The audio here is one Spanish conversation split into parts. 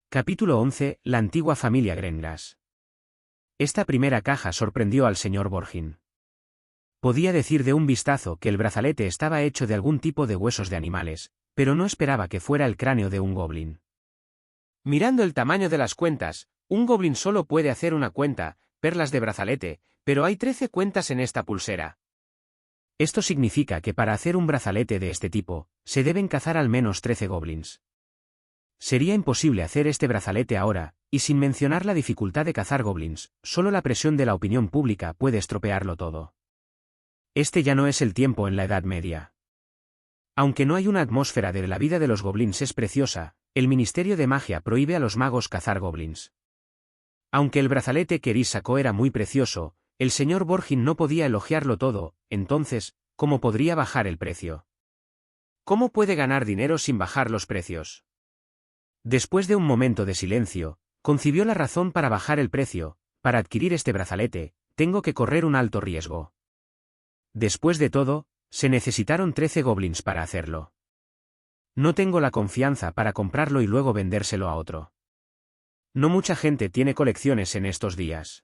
Capítulo 11. La antigua familia Grengas. Esta primera caja sorprendió al señor Borgin. Podía decir de un vistazo que el brazalete estaba hecho de algún tipo de huesos de animales, pero no esperaba que fuera el cráneo de un goblin. Mirando el tamaño de las cuentas, un goblin solo puede hacer una cuenta, perlas de brazalete, pero hay 13 cuentas en esta pulsera. Esto significa que para hacer un brazalete de este tipo, se deben cazar al menos 13 goblins. Sería imposible hacer este brazalete ahora, y sin mencionar la dificultad de cazar goblins, solo la presión de la opinión pública puede estropearlo todo. Este ya no es el tiempo en la Edad Media. Aunque no hay una atmósfera de la vida de los goblins es preciosa, el Ministerio de Magia prohíbe a los magos cazar goblins. Aunque el brazalete que Rhys sacó era muy precioso, el señor Borgin no podía elogiarlo todo, entonces, ¿cómo podría bajar el precio? ¿Cómo puede ganar dinero sin bajar los precios? Después de un momento de silencio, concibió la razón para bajar el precio. Para adquirir este brazalete, tengo que correr un alto riesgo. Después de todo, se necesitaron 13 goblins para hacerlo. No tengo la confianza para comprarlo y luego vendérselo a otro. No mucha gente tiene colecciones en estos días.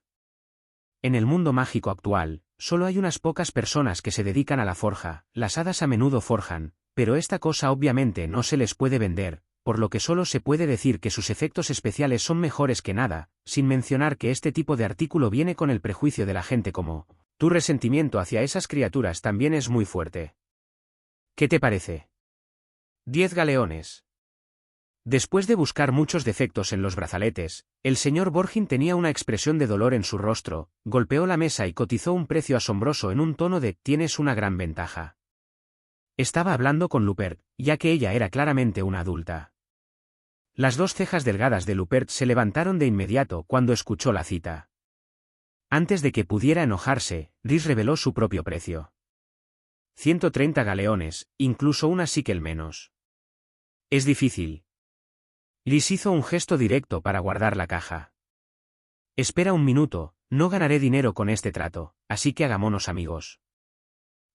En el mundo mágico actual, solo hay unas pocas personas que se dedican a la forja. Las hadas a menudo forjan, pero esta cosa obviamente no se les puede vender, por lo que solo se puede decir que sus efectos especiales son mejores que nada, sin mencionar que este tipo de artículo viene con el prejuicio de la gente como, tu resentimiento hacia esas criaturas también es muy fuerte. ¿Qué te parece? 10 galeones. Después de buscar muchos defectos en los brazaletes, el señor Borgin tenía una expresión de dolor en su rostro, golpeó la mesa y cotizó un precio asombroso en un tono de, tienes una gran ventaja. Estaba hablando con Lupert, ya que ella era claramente una adulta. Las dos cejas delgadas de Lupert se levantaron de inmediato cuando escuchó la cita. Antes de que pudiera enojarse, Rhys reveló su propio precio. 130 galeones, incluso una síquel menos. Es difícil. Rhys hizo un gesto directo para guardar la caja. Espera un minuto, no ganaré dinero con este trato, así que hagámonos amigos.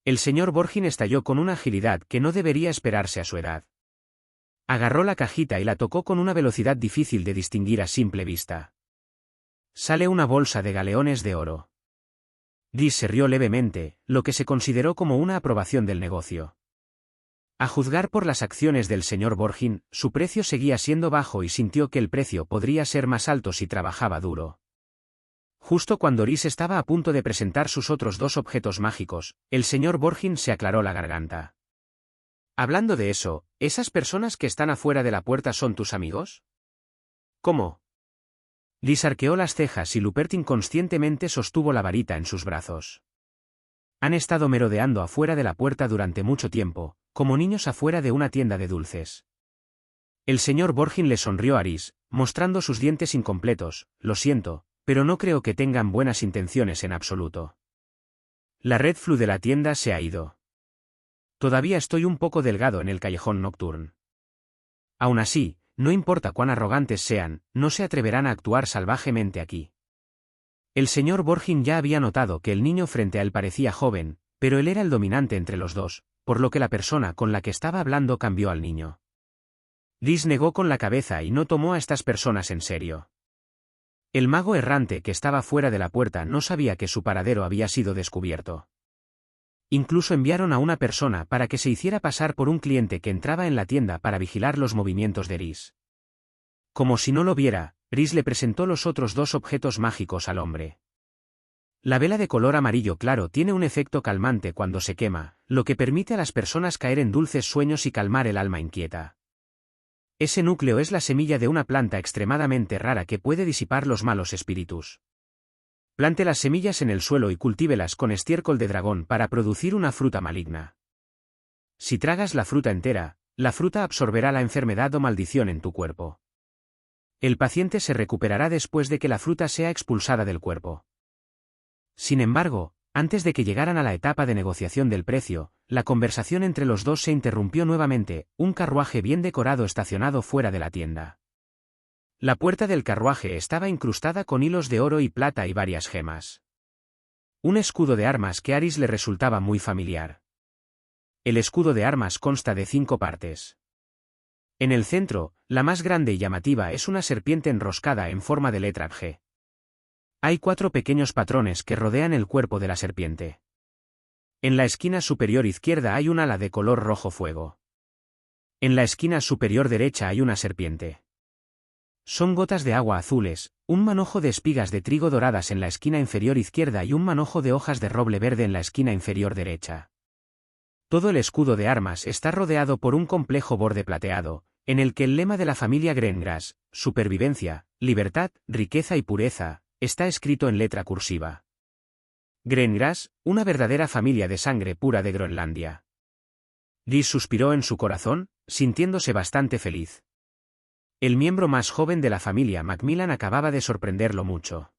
El señor Borgin estalló con una agilidad que no debería esperarse a su edad. Agarró la cajita y la tocó con una velocidad difícil de distinguir a simple vista. Sale una bolsa de galeones de oro. Rhys se rió levemente, lo que se consideró como una aprobación del negocio. A juzgar por las acciones del señor Borgin, su precio seguía siendo bajo y sintió que el precio podría ser más alto si trabajaba duro. Justo cuando Rhys estaba a punto de presentar sus otros dos objetos mágicos, el señor Borgin se aclaró la garganta. Hablando de eso, ¿esas personas que están afuera de la puerta son tus amigos? ¿Cómo? Rhys arqueó las cejas y Lupert inconscientemente sostuvo la varita en sus brazos. Han estado merodeando afuera de la puerta durante mucho tiempo, como niños afuera de una tienda de dulces. El señor Borgin le sonrió a Rhys, mostrando sus dientes incompletos, lo siento, pero no creo que tengan buenas intenciones en absoluto. La Red Flu de la tienda se ha ido. Todavía estoy un poco delgado en el callejón Nocturne. Aún así, no importa cuán arrogantes sean, no se atreverán a actuar salvajemente aquí. El señor Borgin ya había notado que el niño frente a él parecía joven, pero él era el dominante entre los dos, por lo que la persona con la que estaba hablando cambió al niño. Rhys negó con la cabeza y no tomó a estas personas en serio. El mago errante que estaba fuera de la puerta no sabía que su paradero había sido descubierto. Incluso enviaron a una persona para que se hiciera pasar por un cliente que entraba en la tienda para vigilar los movimientos de Rhys. Como si no lo viera, Rhys le presentó los otros dos objetos mágicos al hombre. La vela de color amarillo claro tiene un efecto calmante cuando se quema, lo que permite a las personas caer en dulces sueños y calmar el alma inquieta. Ese núcleo es la semilla de una planta extremadamente rara que puede disipar los malos espíritus. Plante las semillas en el suelo y cultívelas con estiércol de dragón para producir una fruta maligna. Si tragas la fruta entera, la fruta absorberá la enfermedad o maldición en tu cuerpo. El paciente se recuperará después de que la fruta sea expulsada del cuerpo. Sin embargo, antes de que llegaran a la etapa de negociación del precio, la conversación entre los dos se interrumpió nuevamente, un carruaje bien decorado estacionado fuera de la tienda. La puerta del carruaje estaba incrustada con hilos de oro y plata y varias gemas. Un escudo de armas que a Rhys le resultaba muy familiar. El escudo de armas consta de 5 partes. En el centro, la más grande y llamativa es una serpiente enroscada en forma de letra G. Hay 4 pequeños patrones que rodean el cuerpo de la serpiente. En la esquina superior izquierda hay un ala de color rojo fuego. En la esquina superior derecha hay una serpiente. Son gotas de agua azules, un manojo de espigas de trigo doradas en la esquina inferior izquierda y un manojo de hojas de roble verde en la esquina inferior derecha. Todo el escudo de armas está rodeado por un complejo borde plateado, en el que el lema de la familia Greengrass, supervivencia, libertad, riqueza y pureza, está escrito en letra cursiva. Greengrass, una verdadera familia de sangre pura de Groenlandia. Rhys suspiró en su corazón, sintiéndose bastante feliz. El miembro más joven de la familia Macmillan acababa de sorprenderlo mucho.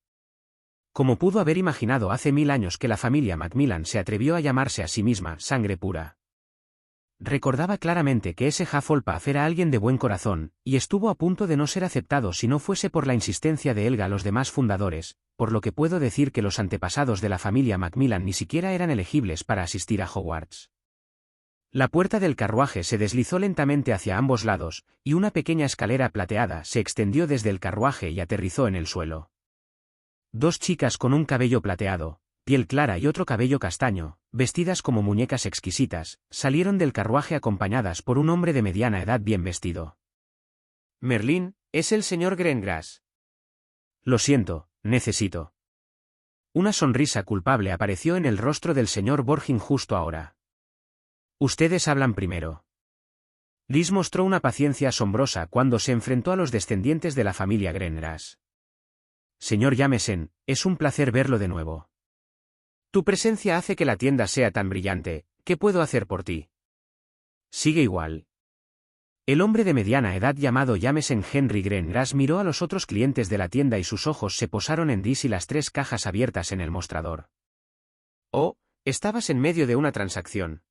¿Cómo pudo haber imaginado hace 1000 años que la familia Macmillan se atrevió a llamarse a sí misma sangre pura? Recordaba claramente que ese Hufflepuff era alguien de buen corazón, y estuvo a punto de no ser aceptado si no fuese por la insistencia de Helga los demás fundadores, por lo que puedo decir que los antepasados de la familia Macmillan ni siquiera eran elegibles para asistir a Hogwarts. La puerta del carruaje se deslizó lentamente hacia ambos lados, y una pequeña escalera plateada se extendió desde el carruaje y aterrizó en el suelo. 2 chicas con un cabello plateado, piel clara y otro cabello castaño, vestidas como muñecas exquisitas, salieron del carruaje acompañadas por un hombre de mediana edad bien vestido. «Merlín, es el señor Greengrass». «Lo siento, necesito». Una sonrisa culpable apareció en el rostro del señor Borgin justo ahora. «Ustedes hablan primero». Rhys mostró una paciencia asombrosa cuando se enfrentó a los descendientes de la familia Greengrass. «Señor Jameson, es un placer verlo de nuevo. Tu presencia hace que la tienda sea tan brillante, ¿qué puedo hacer por ti?» «Sigue igual». El hombre de mediana edad llamado Jameson Henry Greengrass miró a los otros clientes de la tienda y sus ojos se posaron en Rhys y las 3 cajas abiertas en el mostrador. «Oh, estabas en medio de una transacción».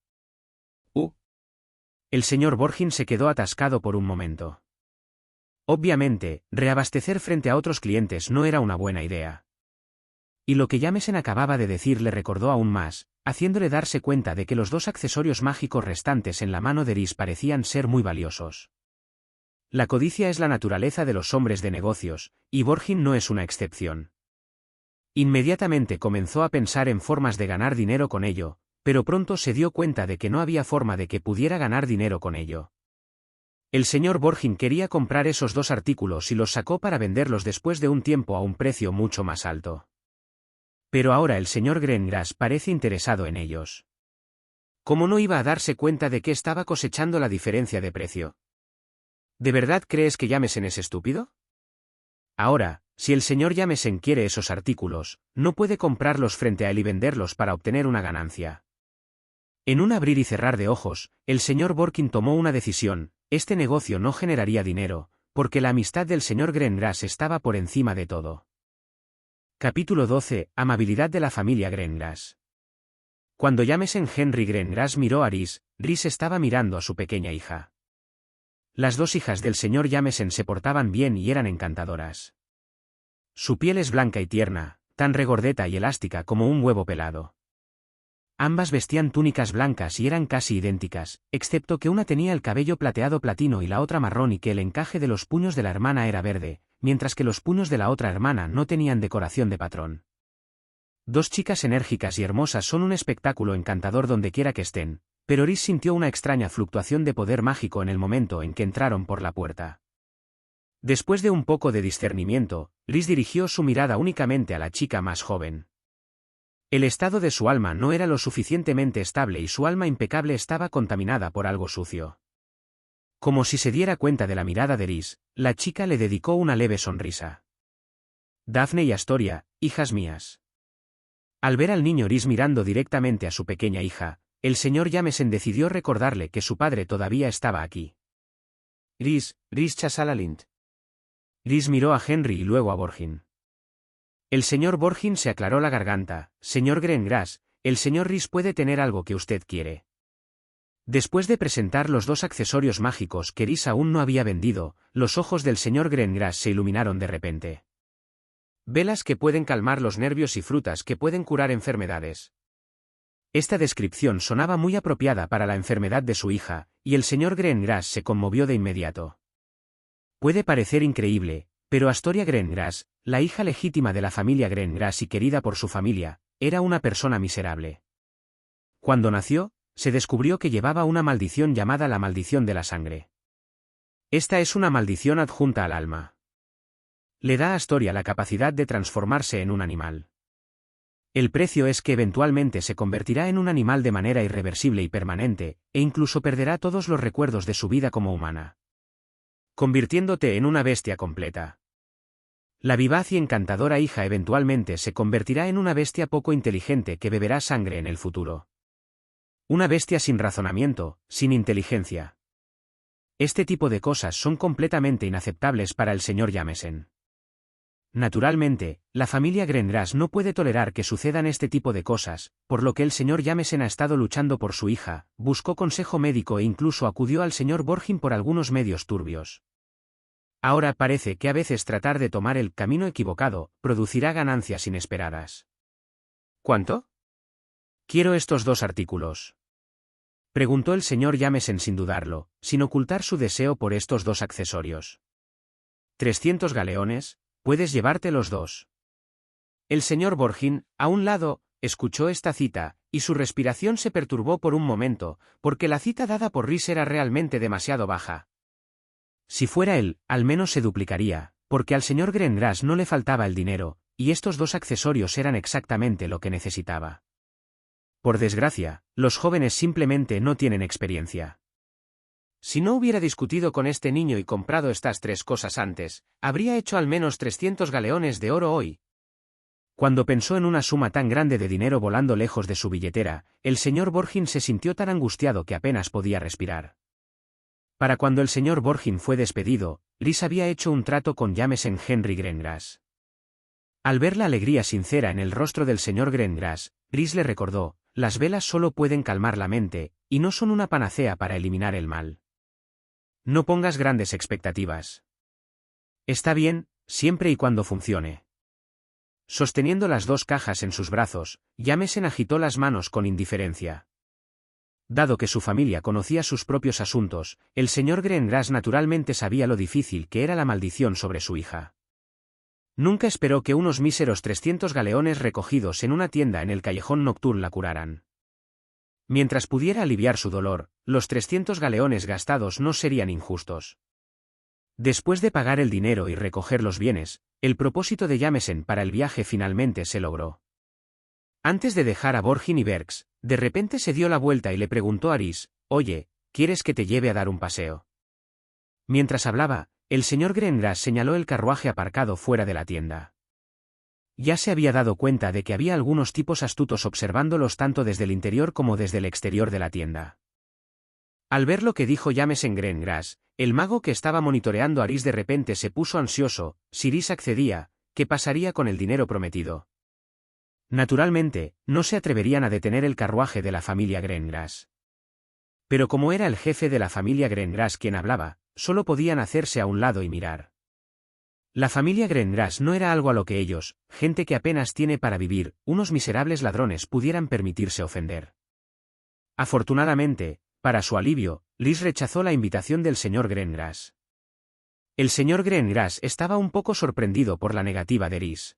El señor Borgin se quedó atascado por un momento. Obviamente, reabastecer frente a otros clientes no era una buena idea. Y lo que Jameson acababa de decir le recordó aún más, haciéndole darse cuenta de que los 2 accesorios mágicos restantes en la mano de Rhys parecían ser muy valiosos. La codicia es la naturaleza de los hombres de negocios, y Borgin no es una excepción. Inmediatamente comenzó a pensar en formas de ganar dinero con ello, pero pronto se dio cuenta de que no había forma de que pudiera ganar dinero con ello. El señor Borgin quería comprar esos 2 artículos y los sacó para venderlos después de un tiempo a un precio mucho más alto. Pero ahora el señor Greengrass parece interesado en ellos. ¿Cómo no iba a darse cuenta de que estaba cosechando la diferencia de precio? ¿De verdad crees que Jameson es estúpido? Ahora, si el señor Jameson quiere esos artículos, no puede comprarlos frente a él y venderlos para obtener una ganancia. En un abrir y cerrar de ojos, el señor Borgin tomó una decisión: este negocio no generaría dinero, porque la amistad del señor Greengrass estaba por encima de todo. Capítulo 12. Amabilidad de la familia Greengrass. Cuando Jameson Henry Greengrass miró a Rhys, Rhys estaba mirando a su pequeña hija. Las 2 hijas del señor Jameson se portaban bien y eran encantadoras. Su piel es blanca y tierna, tan regordeta y elástica como un huevo pelado. Ambas vestían túnicas blancas y eran casi idénticas, excepto que una tenía el cabello plateado platino y la otra marrón y que el encaje de los puños de la hermana era verde, mientras que los puños de la otra hermana no tenían decoración de patrón. 2 chicas enérgicas y hermosas son un espectáculo encantador donde quiera que estén, pero Rhys sintió una extraña fluctuación de poder mágico en el momento en que entraron por la puerta. Después de un poco de discernimiento, Rhys dirigió su mirada únicamente a la chica más joven. El estado de su alma no era lo suficientemente estable y su alma impecable estaba contaminada por algo sucio. Como si se diera cuenta de la mirada de Rhys, la chica le dedicó una leve sonrisa. «Daphne y Astoria, hijas mías». Al ver al niño Rhys mirando directamente a su pequeña hija, el señor Jameson decidió recordarle que su padre todavía estaba aquí. «Rhys Chasalalynt». Rhys miró a Henry y luego a Borgin. El señor Borgin se aclaró la garganta: «Señor Greengrass, el señor Rhys puede tener algo que usted quiere». Después de presentar los 2 accesorios mágicos que Rhys aún no había vendido, los ojos del señor Greengrass se iluminaron de repente. «Velas que pueden calmar los nervios y frutas que pueden curar enfermedades». Esta descripción sonaba muy apropiada para la enfermedad de su hija, y el señor Greengrass se conmovió de inmediato. Puede parecer increíble, pero Astoria Greengrass, la hija legítima de la familia Greengrass y querida por su familia, era una persona miserable. Cuando nació, se descubrió que llevaba una maldición llamada la maldición de la sangre. Esta es una maldición adjunta al alma. Le da a Astoria la capacidad de transformarse en un animal. El precio es que eventualmente se convertirá en un animal de manera irreversible y permanente, e incluso perderá todos los recuerdos de su vida como humana, convirtiéndote en una bestia completa. La vivaz y encantadora hija eventualmente se convertirá en una bestia poco inteligente que beberá sangre en el futuro. Una bestia sin razonamiento, sin inteligencia. Este tipo de cosas son completamente inaceptables para el señor Jameson. Naturalmente, la familia Greengrass no puede tolerar que sucedan este tipo de cosas, por lo que el señor Jameson ha estado luchando por su hija, buscó consejo médico e incluso acudió al señor Borgin por algunos medios turbios. Ahora parece que a veces tratar de tomar el camino equivocado producirá ganancias inesperadas. ¿Cuánto? Quiero estos 2 artículos. Preguntó el señor Jameson sin dudarlo, sin ocultar su deseo por estos 2 accesorios. 300 galeones, puedes llevarte los 2. El señor Borgin, a un lado, escuchó esta cita, y su respiración se perturbó por un momento, porque la cita dada por Rhys era realmente demasiado baja. Si fuera él, al menos se duplicaría, porque al señor Greengrass no le faltaba el dinero, y estos 2 accesorios eran exactamente lo que necesitaba. Por desgracia, los jóvenes simplemente no tienen experiencia. Si no hubiera discutido con este niño y comprado estas 3 cosas antes, habría hecho al menos 300 galeones de oro hoy. Cuando pensó en una suma tan grande de dinero volando lejos de su billetera, el señor Borgin se sintió tan angustiado que apenas podía respirar. Para cuando el señor Borgin fue despedido, Rhys había hecho un trato con Jameson Henry Greengrass. Al ver la alegría sincera en el rostro del señor Greengrass, Rhys le recordó: las velas solo pueden calmar la mente, y no son una panacea para eliminar el mal. No pongas grandes expectativas. Está bien, siempre y cuando funcione. Sosteniendo las 2 cajas en sus brazos, Jameson agitó las manos con indiferencia. Dado que su familia conocía sus propios asuntos, el señor Greengrass naturalmente sabía lo difícil que era la maldición sobre su hija. Nunca esperó que unos míseros 300 galeones recogidos en una tienda en el callejón nocturno la curaran. Mientras pudiera aliviar su dolor, los 300 galeones gastados no serían injustos. Después de pagar el dinero y recoger los bienes, el propósito de Jameson para el viaje finalmente se logró. Antes de dejar a Borgin y Berks, de repente se dio la vuelta y le preguntó a Rhys: «Oye, ¿quieres que te lleve a dar un paseo?». Mientras hablaba, el señor Greengrass señaló el carruaje aparcado fuera de la tienda. Ya se había dado cuenta de que había algunos tipos astutos observándolos tanto desde el interior como desde el exterior de la tienda. Al ver lo que dijo Jameson Greengrass, el mago que estaba monitoreando a Rhys de repente se puso ansioso. Si Rhys accedía, ¿qué pasaría con el dinero prometido? Naturalmente, no se atreverían a detener el carruaje de la familia Greengrass. Pero como era el jefe de la familia Greengrass quien hablaba, solo podían hacerse a un lado y mirar. La familia Greengrass no era algo a lo que ellos, gente que apenas tiene para vivir, unos miserables ladrones, pudieran permitirse ofender. Afortunadamente, para su alivio, Rhys rechazó la invitación del señor Greengrass. El señor Greengrass estaba un poco sorprendido por la negativa de Rhys.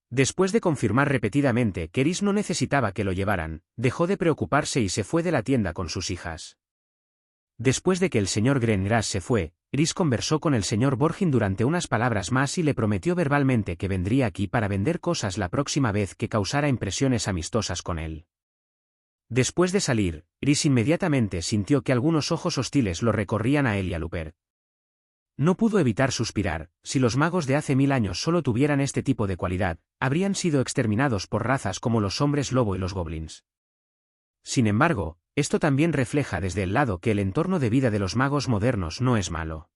Después de confirmar repetidamente que Rhys no necesitaba que lo llevaran, dejó de preocuparse y se fue de la tienda con sus hijas. Después de que el señor Greengrass se fue, Rhys conversó con el señor Borgin durante unas palabras más y le prometió verbalmente que vendría aquí para vender cosas la próxima vez que causara impresiones amistosas con él. Después de salir, Rhys inmediatamente sintió que algunos ojos hostiles lo recorrían a él y a Lupert. No pudo evitar suspirar: si los magos de hace 1000 años solo tuvieran este tipo de cualidad, habrían sido exterminados por razas como los hombres lobo y los goblins. Sin embargo, esto también refleja desde el lado que el entorno de vida de los magos modernos no es malo.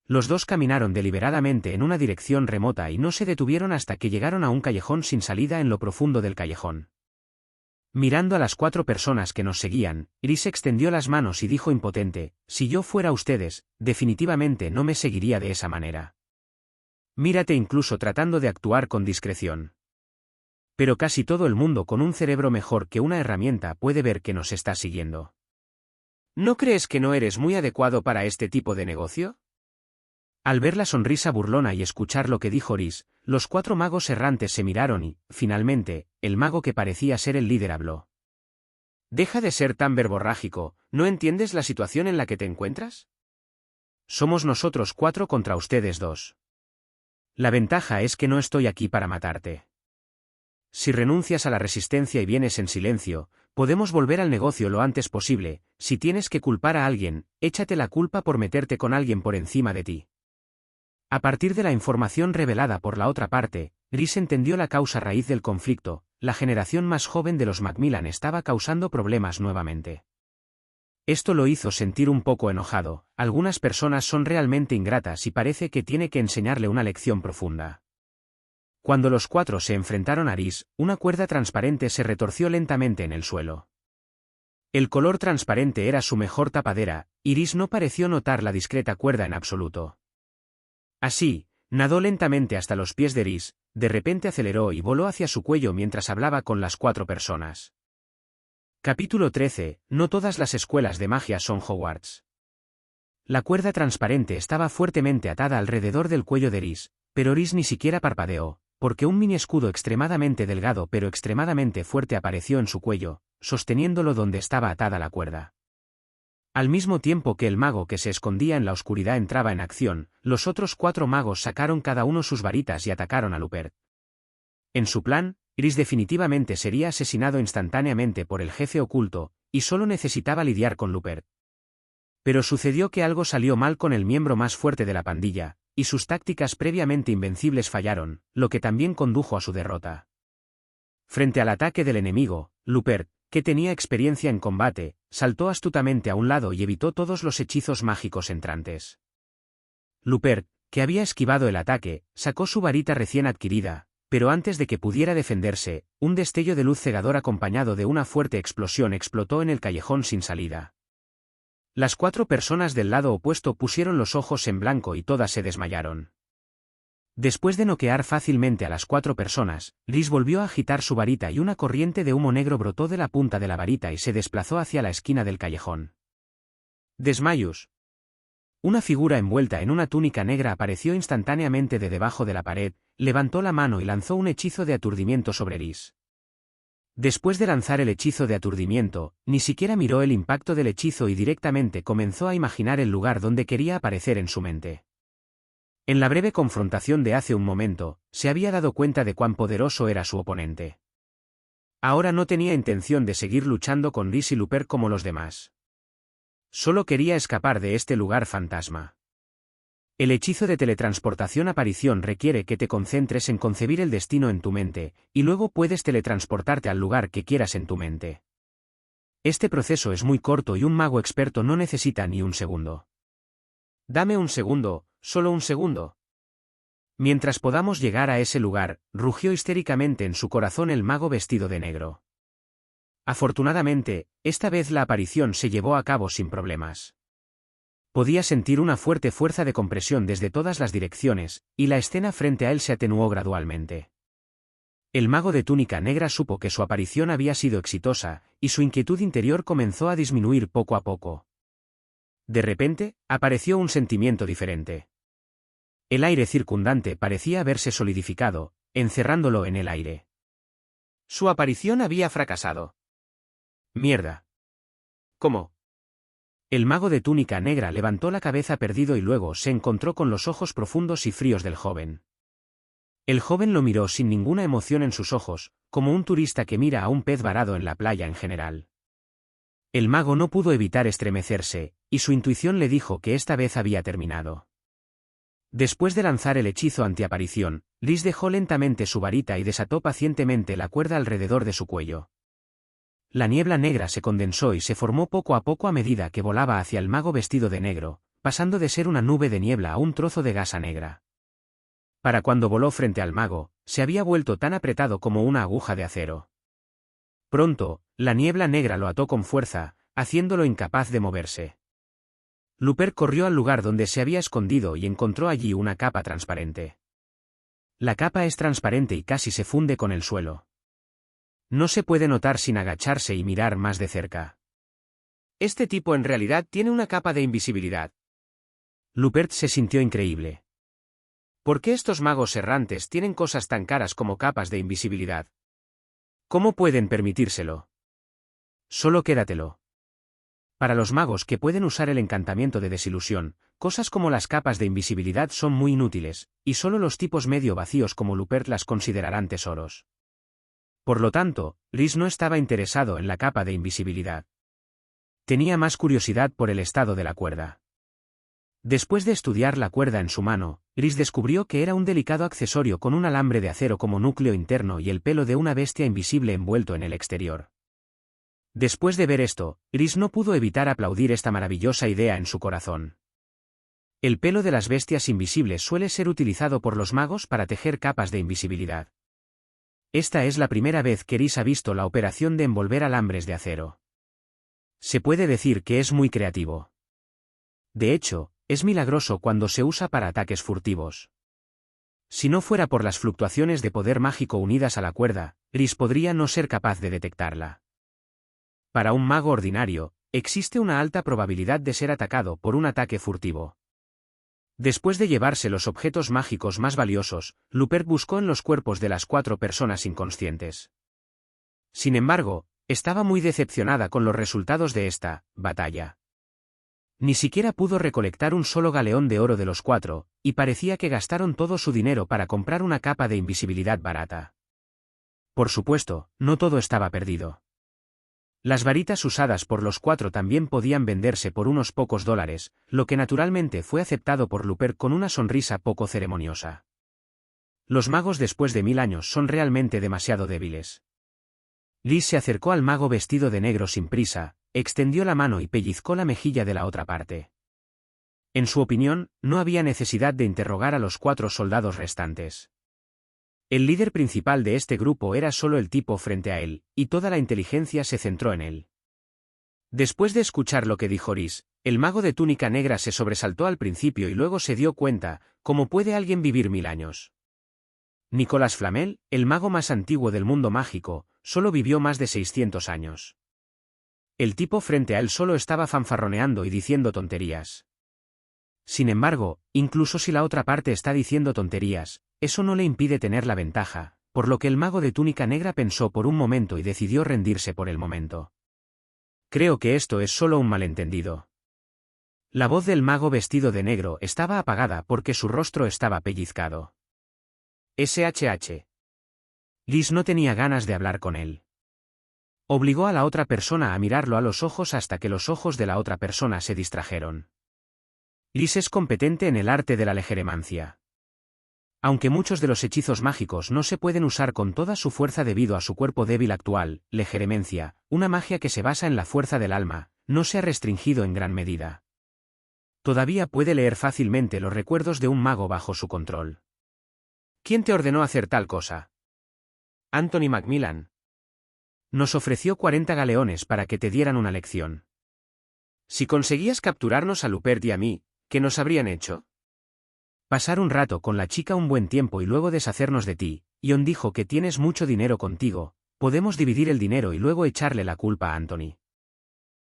Los 2 caminaron deliberadamente en una dirección remota y no se detuvieron hasta que llegaron a un callejón sin salida en lo profundo del callejón. Mirando a las 4 personas que nos seguían, Rhys extendió las manos y dijo impotente: «Si yo fuera ustedes, definitivamente no me seguiría de esa manera. Mírate incluso tratando de actuar con discreción». Pero casi todo el mundo con un cerebro mejor que una herramienta puede ver que nos está siguiendo. ¿No crees que no eres muy adecuado para este tipo de negocio? Al ver la sonrisa burlona y escuchar lo que dijo Rhys, los 4 magos errantes se miraron y, finalmente, el mago que parecía ser el líder habló. Deja de ser tan verborrágico, ¿no entiendes la situación en la que te encuentras? Somos nosotros 4 contra ustedes 2. La ventaja es que no estoy aquí para matarte. Si renuncias a la resistencia y vienes en silencio, podemos volver al negocio lo antes posible. Si tienes que culpar a alguien, échate la culpa por meterte con alguien por encima de ti. A partir de la información revelada por la otra parte, Rhys entendió la causa raíz del conflicto. La generación más joven de los Macmillan estaba causando problemas nuevamente. Esto lo hizo sentir un poco enojado. Algunas personas son realmente ingratas y parece que tiene que enseñarle una lección profunda. Cuando los 4 se enfrentaron a Rhys, una cuerda transparente se retorció lentamente en el suelo. El color transparente era su mejor tapadera, y Rhys no pareció notar la discreta cuerda en absoluto. Así, nadó lentamente hasta los pies de Rhys, de repente aceleró y voló hacia su cuello mientras hablaba con las 4 personas. Capítulo 13. No todas las escuelas de magia son Hogwarts. La cuerda transparente estaba fuertemente atada alrededor del cuello de Rhys, pero Rhys ni siquiera parpadeó, porque un mini escudo extremadamente delgado pero extremadamente fuerte apareció en su cuello, sosteniéndolo donde estaba atada la cuerda. Al mismo tiempo que el mago que se escondía en la oscuridad entraba en acción, los otros 4 magos sacaron cada uno sus varitas y atacaron a Lupert. En su plan, Rhys definitivamente sería asesinado instantáneamente por el jefe oculto, y solo necesitaba lidiar con Lupert. Pero sucedió que algo salió mal con el miembro más fuerte de la pandilla, y sus tácticas previamente invencibles fallaron, lo que también condujo a su derrota. Frente al ataque del enemigo, Lupert, que tenía experiencia en combate, saltó astutamente a un lado y evitó todos los hechizos mágicos entrantes. Lupert, que había esquivado el ataque, sacó su varita recién adquirida, pero antes de que pudiera defenderse, un destello de luz cegador acompañado de una fuerte explosión explotó en el callejón sin salida. Las 4 personas del lado opuesto pusieron los ojos en blanco y todas se desmayaron. Después de noquear fácilmente a las 4 personas, Rhys volvió a agitar su varita y una corriente de humo negro brotó de la punta de la varita y se desplazó hacia la esquina del callejón. Desmayos. Una figura envuelta en una túnica negra apareció instantáneamente de debajo de la pared, levantó la mano y lanzó un hechizo de aturdimiento sobre Rhys. Después de lanzar el hechizo de aturdimiento, ni siquiera miró el impacto del hechizo y directamente comenzó a imaginar el lugar donde quería aparecer en su mente. En la breve confrontación de hace un momento, se había dado cuenta de cuán poderoso era su oponente. Ahora no tenía intención de seguir luchando con Rhys y Lupert como los demás. Solo quería escapar de este lugar fantasma. El hechizo de teletransportación aparición requiere que te concentres en concebir el destino en tu mente, y luego puedes teletransportarte al lugar que quieras en tu mente. Este proceso es muy corto y un mago experto no necesita ni un segundo. Dame un segundo, solo un segundo. Mientras podamos llegar a ese lugar, rugió histéricamente en su corazón el mago vestido de negro. Afortunadamente, esta vez la aparición se llevó a cabo sin problemas. Podía sentir una fuerte fuerza de compresión desde todas las direcciones, y la escena frente a él se atenuó gradualmente. El mago de túnica negra supo que su aparición había sido exitosa, y su inquietud interior comenzó a disminuir poco a poco. De repente, apareció un sentimiento diferente. El aire circundante parecía haberse solidificado, encerrándolo en el aire. Su aparición había fracasado. ¡Mierda! ¿Cómo? El mago de túnica negra levantó la cabeza perdido y luego se encontró con los ojos profundos y fríos del joven. El joven lo miró sin ninguna emoción en sus ojos, como un turista que mira a un pez varado en la playa en general. El mago no pudo evitar estremecerse, y su intuición le dijo que esta vez había terminado. Después de lanzar el hechizo antiaparición, Rhys dejó lentamente su varita y desató pacientemente la cuerda alrededor de su cuello. La niebla negra se condensó y se formó poco a poco a medida que volaba hacia el mago vestido de negro, pasando de ser una nube de niebla a un trozo de gasa negra. Para cuando voló frente al mago, se había vuelto tan apretado como una aguja de acero. Pronto, la niebla negra lo ató con fuerza, haciéndolo incapaz de moverse. Lupert corrió al lugar donde se había escondido y encontró allí una capa transparente. La capa es transparente y casi se funde con el suelo. No se puede notar sin agacharse y mirar más de cerca. Este tipo en realidad tiene una capa de invisibilidad. Rupert se sintió increíble. ¿Por qué estos magos errantes tienen cosas tan caras como capas de invisibilidad? ¿Cómo pueden permitírselo? Solo quédatelo. Para los magos que pueden usar el encantamiento de desilusión, cosas como las capas de invisibilidad son muy inútiles, y solo los tipos medio vacíos como Rupert las considerarán tesoros. Por lo tanto, Rhys no estaba interesado en la capa de invisibilidad. Tenía más curiosidad por el estado de la cuerda. Después de estudiar la cuerda en su mano, Rhys descubrió que era un delicado accesorio con un alambre de acero como núcleo interno y el pelo de una bestia invisible envuelto en el exterior. Después de ver esto, Rhys no pudo evitar aplaudir esta maravillosa idea en su corazón. El pelo de las bestias invisibles suele ser utilizado por los magos para tejer capas de invisibilidad. Esta es la primera vez que Rhys ha visto la operación de envolver alambres de acero. Se puede decir que es muy creativo. De hecho, es milagroso cuando se usa para ataques furtivos. Si no fuera por las fluctuaciones de poder mágico unidas a la cuerda, Rhys podría no ser capaz de detectarla. Para un mago ordinario, existe una alta probabilidad de ser atacado por un ataque furtivo. Después de llevarse los objetos mágicos más valiosos, Rupert buscó en los cuerpos de las 4 personas inconscientes. Sin embargo, estaba muy decepcionada con los resultados de esta batalla. Ni siquiera pudo recolectar un solo galeón de oro de los 4, y parecía que gastaron todo su dinero para comprar una capa de invisibilidad barata. Por supuesto, no todo estaba perdido. Las varitas usadas por los 4 también podían venderse por unos pocos dólares, lo que naturalmente fue aceptado por Rupert con una sonrisa poco ceremoniosa. Los magos después de 1000 años son realmente demasiado débiles. Rhys se acercó al mago vestido de negro sin prisa, extendió la mano y pellizcó la mejilla de la otra parte. En su opinión, no había necesidad de interrogar a los 4 soldados restantes. El líder principal de este grupo era solo el tipo frente a él, y toda la inteligencia se centró en él. Después de escuchar lo que dijo Rhys, el mago de túnica negra se sobresaltó al principio y luego se dio cuenta, ¿cómo puede alguien vivir 1000 años? Nicolas Flamel, el mago más antiguo del mundo mágico, solo vivió más de 600 años. El tipo frente a él solo estaba fanfarroneando y diciendo tonterías. Sin embargo, incluso si la otra parte está diciendo tonterías, eso no le impide tener la ventaja, por lo que el mago de túnica negra pensó por un momento y decidió rendirse por el momento. Creo que esto es solo un malentendido. La voz del mago vestido de negro estaba apagada porque su rostro estaba pellizcado. SHH. Rhys no tenía ganas de hablar con él. Obligó a la otra persona a mirarlo a los ojos hasta que los ojos de la otra persona se distrajeron. Rhys es competente en el arte de la legeremancia. Aunque muchos de los hechizos mágicos no se pueden usar con toda su fuerza debido a su cuerpo débil actual, legeremencia, una magia que se basa en la fuerza del alma, no se ha restringido en gran medida. Todavía puede leer fácilmente los recuerdos de un mago bajo su control. ¿Quién te ordenó hacer tal cosa? Anthony Macmillan. Nos ofreció 40 galeones para que te dieran una lección. Si conseguías capturarnos a Rupert y a mí, ¿qué nos habrían hecho? Pasar un rato con la chica un buen tiempo y luego deshacernos de ti. Ion dijo que tienes mucho dinero contigo, podemos dividir el dinero y luego echarle la culpa a Anthony.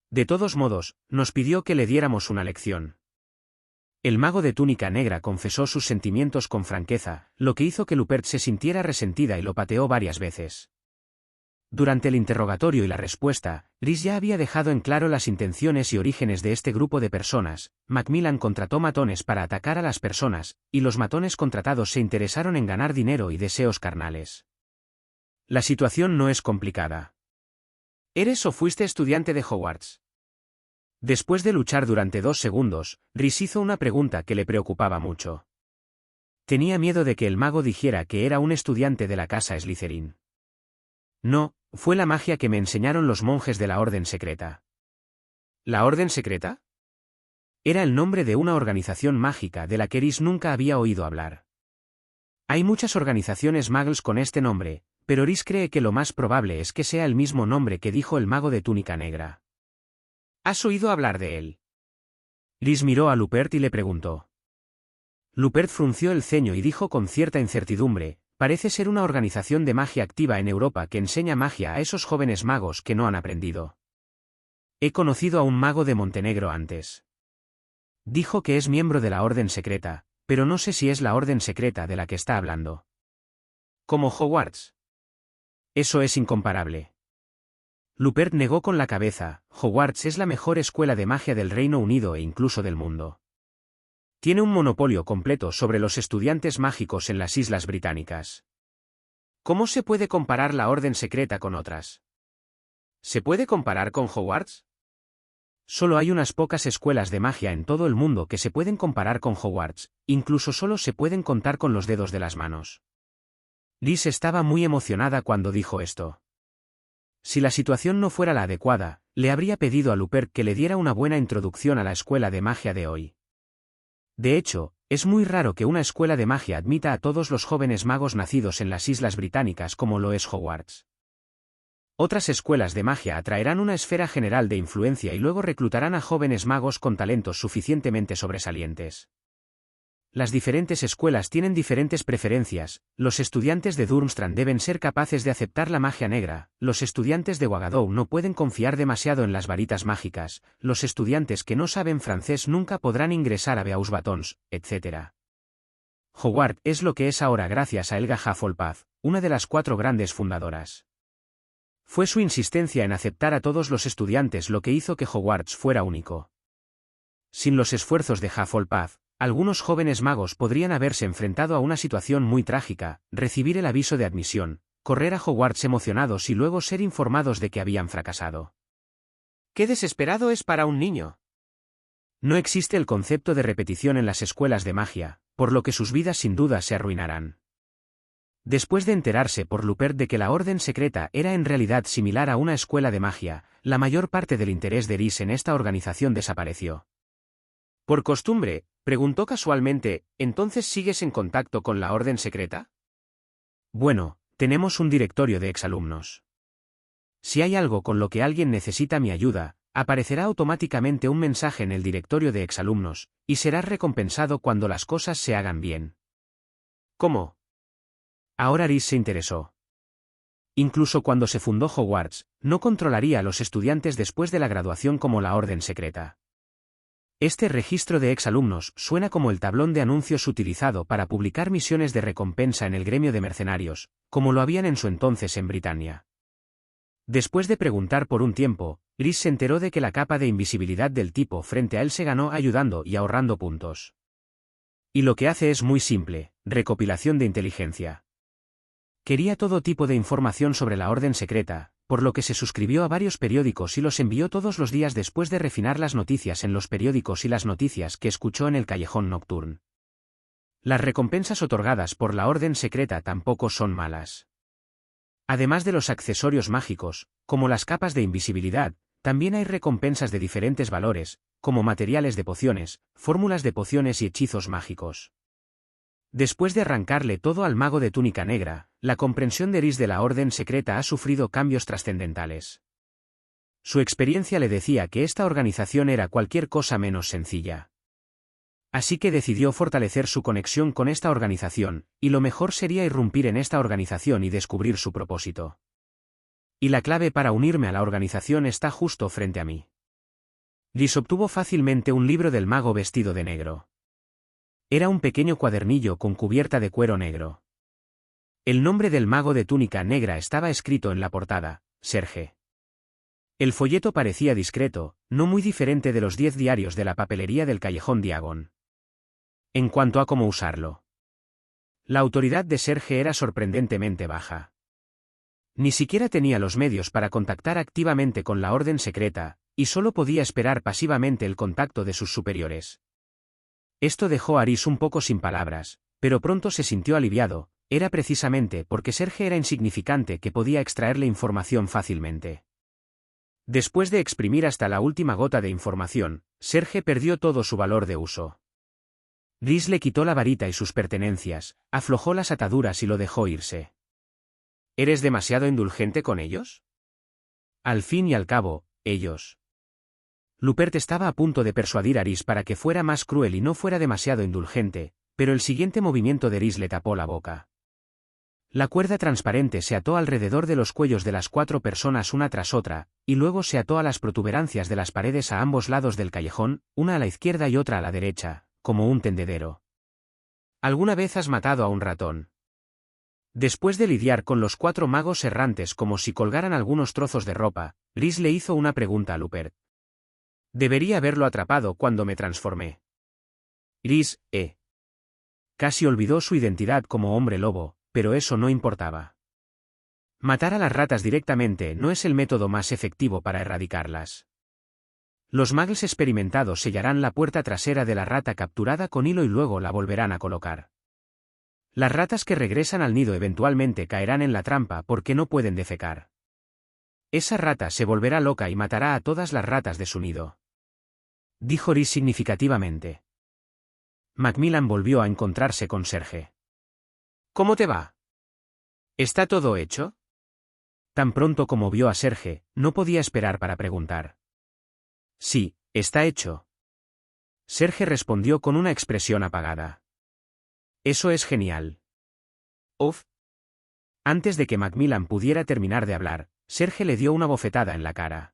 De todos modos, nos pidió que le diéramos una lección. El mago de túnica negra confesó sus sentimientos con franqueza, lo que hizo que Rupert se sintiera resentida y lo pateó varias veces. Durante el interrogatorio y la respuesta, Rhys ya había dejado en claro las intenciones y orígenes de este grupo de personas. Macmillan contrató matones para atacar a las personas, y los matones contratados se interesaron en ganar dinero y deseos carnales. La situación no es complicada. ¿Eres o fuiste estudiante de Hogwarts? Después de luchar durante 2 segundos, Rhys hizo una pregunta que le preocupaba mucho. Tenía miedo de que el mago dijera que era un estudiante de la casa Slytherin. No, fue la magia que me enseñaron los monjes de la Orden Secreta. ¿La Orden Secreta? Era el nombre de una organización mágica de la que Rhys nunca había oído hablar. Hay muchas organizaciones muggles con este nombre, pero Rhys cree que lo más probable es que sea el mismo nombre que dijo el mago de túnica negra. ¿Has oído hablar de él? Rhys miró a Rupert y le preguntó. Rupert frunció el ceño y dijo con cierta incertidumbre, Parece ser una organización de magia activa en Europa que enseña magia a esos jóvenes magos que no han aprendido. He conocido a un mago de Montenegro antes. Dijo que es miembro de la orden secreta, pero no sé si es la orden secreta de la que está hablando. ¿Como Hogwarts? Eso es incomparable. Lupert negó con la cabeza. Hogwarts es la mejor escuela de magia del Reino Unido e incluso del mundo. Tiene un monopolio completo sobre los estudiantes mágicos en las Islas Británicas. ¿Cómo se puede comparar la orden secreta con otras? ¿Se puede comparar con Hogwarts? Solo hay unas pocas escuelas de magia en todo el mundo que se pueden comparar con Hogwarts, incluso solo se pueden contar con los dedos de las manos. Liz estaba muy emocionada cuando dijo esto. Si la situación no fuera la adecuada, le habría pedido a Lupert que le diera una buena introducción a la escuela de magia de hoy. De hecho, es muy raro que una escuela de magia admita a todos los jóvenes magos nacidos en las Islas Británicas como lo es Hogwarts. Otras escuelas de magia atraerán una esfera general de influencia y luego reclutarán a jóvenes magos con talentos suficientemente sobresalientes. Las diferentes escuelas tienen diferentes preferencias. Los estudiantes de Durmstrang deben ser capaces de aceptar la magia negra, los estudiantes de Wagadow no pueden confiar demasiado en las varitas mágicas, los estudiantes que no saben francés nunca podrán ingresar a Beauxbatons, etc. Hogwarts es lo que es ahora gracias a Helga Hufflepuff, una de las 4 grandes fundadoras. Fue su insistencia en aceptar a todos los estudiantes lo que hizo que Hogwarts fuera único. Sin los esfuerzos de Hufflepuff, algunos jóvenes magos podrían haberse enfrentado a una situación muy trágica, recibir el aviso de admisión, correr a Hogwarts emocionados y luego ser informados de que habían fracasado. ¡Qué desesperado es para un niño! No existe el concepto de repetición en las escuelas de magia, por lo que sus vidas sin duda se arruinarán. Después de enterarse por Lupert de que la orden secreta era en realidad similar a una escuela de magia, la mayor parte del interés de Rhys en esta organización desapareció. Por costumbre, preguntó casualmente, ¿entonces sigues en contacto con la orden secreta? Bueno, tenemos un directorio de exalumnos. Si hay algo con lo que alguien necesita mi ayuda, aparecerá automáticamente un mensaje en el directorio de exalumnos, y serás recompensado cuando las cosas se hagan bien. ¿Cómo? Ahora Rhys se interesó. Incluso cuando se fundó Hogwarts, no controlaría a los estudiantes después de la graduación como la orden secreta. Este registro de exalumnos suena como el tablón de anuncios utilizado para publicar misiones de recompensa en el gremio de mercenarios, como lo habían en su entonces en Britania. Después de preguntar por un tiempo, Rhys se enteró de que la capa de invisibilidad del tipo frente a él se ganó ayudando y ahorrando puntos. Y lo que hace es muy simple, recopilación de inteligencia. Quería todo tipo de información sobre la orden secreta, por lo que se suscribió a varios periódicos y los envió todos los días después de refinar las noticias en los periódicos y las noticias que escuchó en el callejón nocturno. Las recompensas otorgadas por la orden secreta tampoco son malas. Además de los accesorios mágicos, como las capas de invisibilidad, también hay recompensas de diferentes valores, como materiales de pociones, fórmulas de pociones y hechizos mágicos. Después de arrancarle todo al mago de túnica negra, la comprensión de Rhys de la orden secreta ha sufrido cambios trascendentales. Su experiencia le decía que esta organización era cualquier cosa menos sencilla. Así que decidió fortalecer su conexión con esta organización, y lo mejor sería irrumpir en esta organización y descubrir su propósito. Y la clave para unirme a la organización está justo frente a mí. Rhys obtuvo fácilmente un libro del mago vestido de negro. Era un pequeño cuadernillo con cubierta de cuero negro. El nombre del mago de túnica negra estaba escrito en la portada, Serge. El folleto parecía discreto, no muy diferente de los 10 diarios de la papelería del callejón Diagon. En cuanto a cómo usarlo, la autoridad de Serge era sorprendentemente baja. Ni siquiera tenía los medios para contactar activamente con la orden secreta, y solo podía esperar pasivamente el contacto de sus superiores. Esto dejó a Rhys un poco sin palabras, pero pronto se sintió aliviado. Era precisamente porque Serge era insignificante que podía extraerle información fácilmente. Después de exprimir hasta la última gota de información, Serge perdió todo su valor de uso. Rhys le quitó la varita y sus pertenencias, aflojó las ataduras y lo dejó irse. ¿Eres demasiado indulgente con ellos? Al fin y al cabo, ellos. Lupert estaba a punto de persuadir a Rhys para que fuera más cruel y no fuera demasiado indulgente, pero el siguiente movimiento de Rhys le tapó la boca. La cuerda transparente se ató alrededor de los cuellos de las 4 personas una tras otra, y luego se ató a las protuberancias de las paredes a ambos lados del callejón, una a la izquierda y otra a la derecha, como un tendedero. ¿Alguna vez has matado a un ratón? Después de lidiar con los 4 magos errantes como si colgaran algunos trozos de ropa, Rhys le hizo una pregunta a Lupert. Debería haberlo atrapado cuando me transformé. Rhys, Casi olvidó su identidad como hombre lobo, pero eso no importaba. Matar a las ratas directamente no es el método más efectivo para erradicarlas. Los muggles experimentados sellarán la puerta trasera de la rata capturada con hilo y luego la volverán a colocar. Las ratas que regresan al nido eventualmente caerán en la trampa porque no pueden defecar. Esa rata se volverá loca y matará a todas las ratas de su nido. Dijo Rhys significativamente. Macmillan volvió a encontrarse con Serge. ¿Cómo te va? ¿Está todo hecho? Tan pronto como vio a Serge, no podía esperar para preguntar. Sí, está hecho. Serge respondió con una expresión apagada. Eso es genial. Uf. Antes de que Macmillan pudiera terminar de hablar, Serge le dio una bofetada en la cara.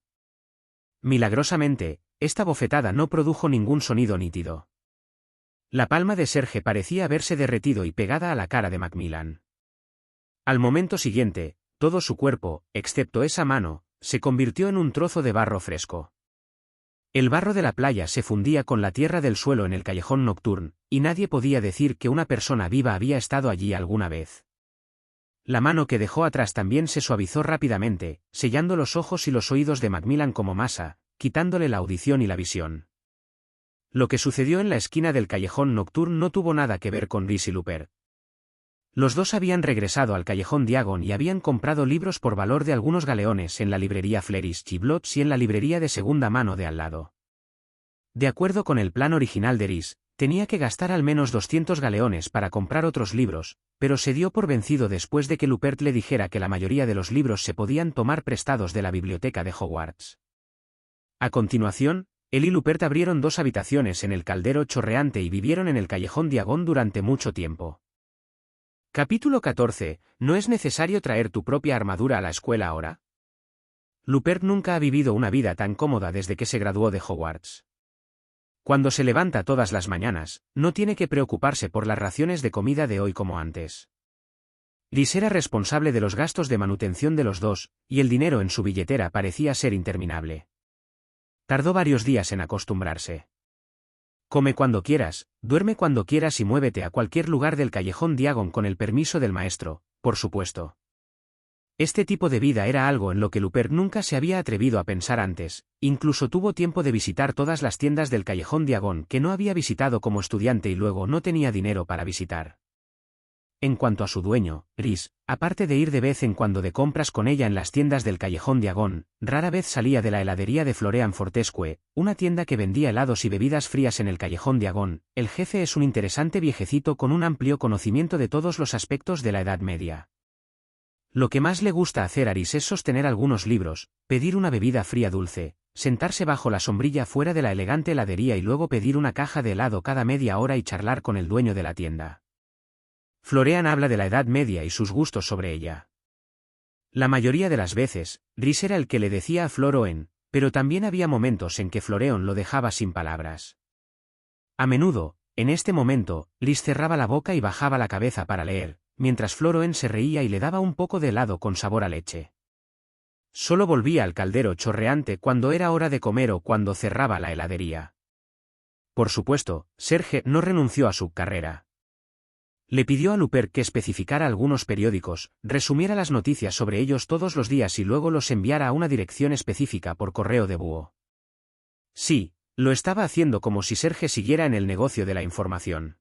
Milagrosamente, esta bofetada no produjo ningún sonido nítido. La palma de Serge parecía haberse derretido y pegada a la cara de Macmillan. Al momento siguiente, todo su cuerpo, excepto esa mano, se convirtió en un trozo de barro fresco. El barro de la playa se fundía con la tierra del suelo en el callejón Nocturne, y nadie podía decir que una persona viva había estado allí alguna vez. La mano que dejó atrás también se suavizó rápidamente, sellando los ojos y los oídos de Macmillan como masa, quitándole la audición y la visión. Lo que sucedió en la esquina del callejón Nocturne no tuvo nada que ver con Rhys y Lupert. Los dos habían regresado al callejón Diagon y habían comprado libros por valor de algunos galeones en la librería Fleris Chiblots y en la librería de segunda mano de al lado. De acuerdo con el plan original de Rhys, tenía que gastar al menos 200 galeones para comprar otros libros, pero se dio por vencido después de que Lupert le dijera que la mayoría de los libros se podían tomar prestados de la biblioteca de Hogwarts. A continuación, él y Lupert abrieron 2 habitaciones en el caldero chorreante y vivieron en el callejón Diagon durante mucho tiempo. Capítulo 14. ¿No es necesario traer tu propia armadura a la escuela ahora? Lupert nunca ha vivido una vida tan cómoda desde que se graduó de Hogwarts. Cuando se levanta todas las mañanas, no tiene que preocuparse por las raciones de comida de hoy como antes. Rhys era responsable de los gastos de manutención de los dos, y el dinero en su billetera parecía ser interminable. Tardó varios días en acostumbrarse. Come cuando quieras, duerme cuando quieras y muévete a cualquier lugar del callejón Diagon con el permiso del maestro, por supuesto. Este tipo de vida era algo en lo que Lupert nunca se había atrevido a pensar antes, incluso tuvo tiempo de visitar todas las tiendas del callejón Diagon que no había visitado como estudiante y luego no tenía dinero para visitar. En cuanto a su dueño, Rhys, aparte de ir de vez en cuando de compras con ella en las tiendas del callejón Diagon, rara vez salía de la heladería de Florean Fortescue, una tienda que vendía helados y bebidas frías en el callejón Diagon. El jefe es un interesante viejecito con un amplio conocimiento de todos los aspectos de la Edad Media. Lo que más le gusta hacer a Rhys es sostener algunos libros, pedir una bebida fría dulce, sentarse bajo la sombrilla fuera de la elegante heladería y luego pedir una caja de helado cada media hora y charlar con el dueño de la tienda. Florean habla de la Edad Media y sus gustos sobre ella. La mayoría de las veces, Rhys era el que le decía a Flor Owen, pero también había momentos en que Floreon lo dejaba sin palabras. A menudo, en este momento, Rhys cerraba la boca y bajaba la cabeza para leer, mientras Flor Owen se reía y le daba un poco de helado con sabor a leche. Solo volvía al caldero chorreante cuando era hora de comer o cuando cerraba la heladería. Por supuesto, Serge no renunció a su carrera. Le pidió a Lupert que especificara algunos periódicos, resumiera las noticias sobre ellos todos los días y luego los enviara a una dirección específica por correo de búho. Sí, lo estaba haciendo como si Serge siguiera en el negocio de la información.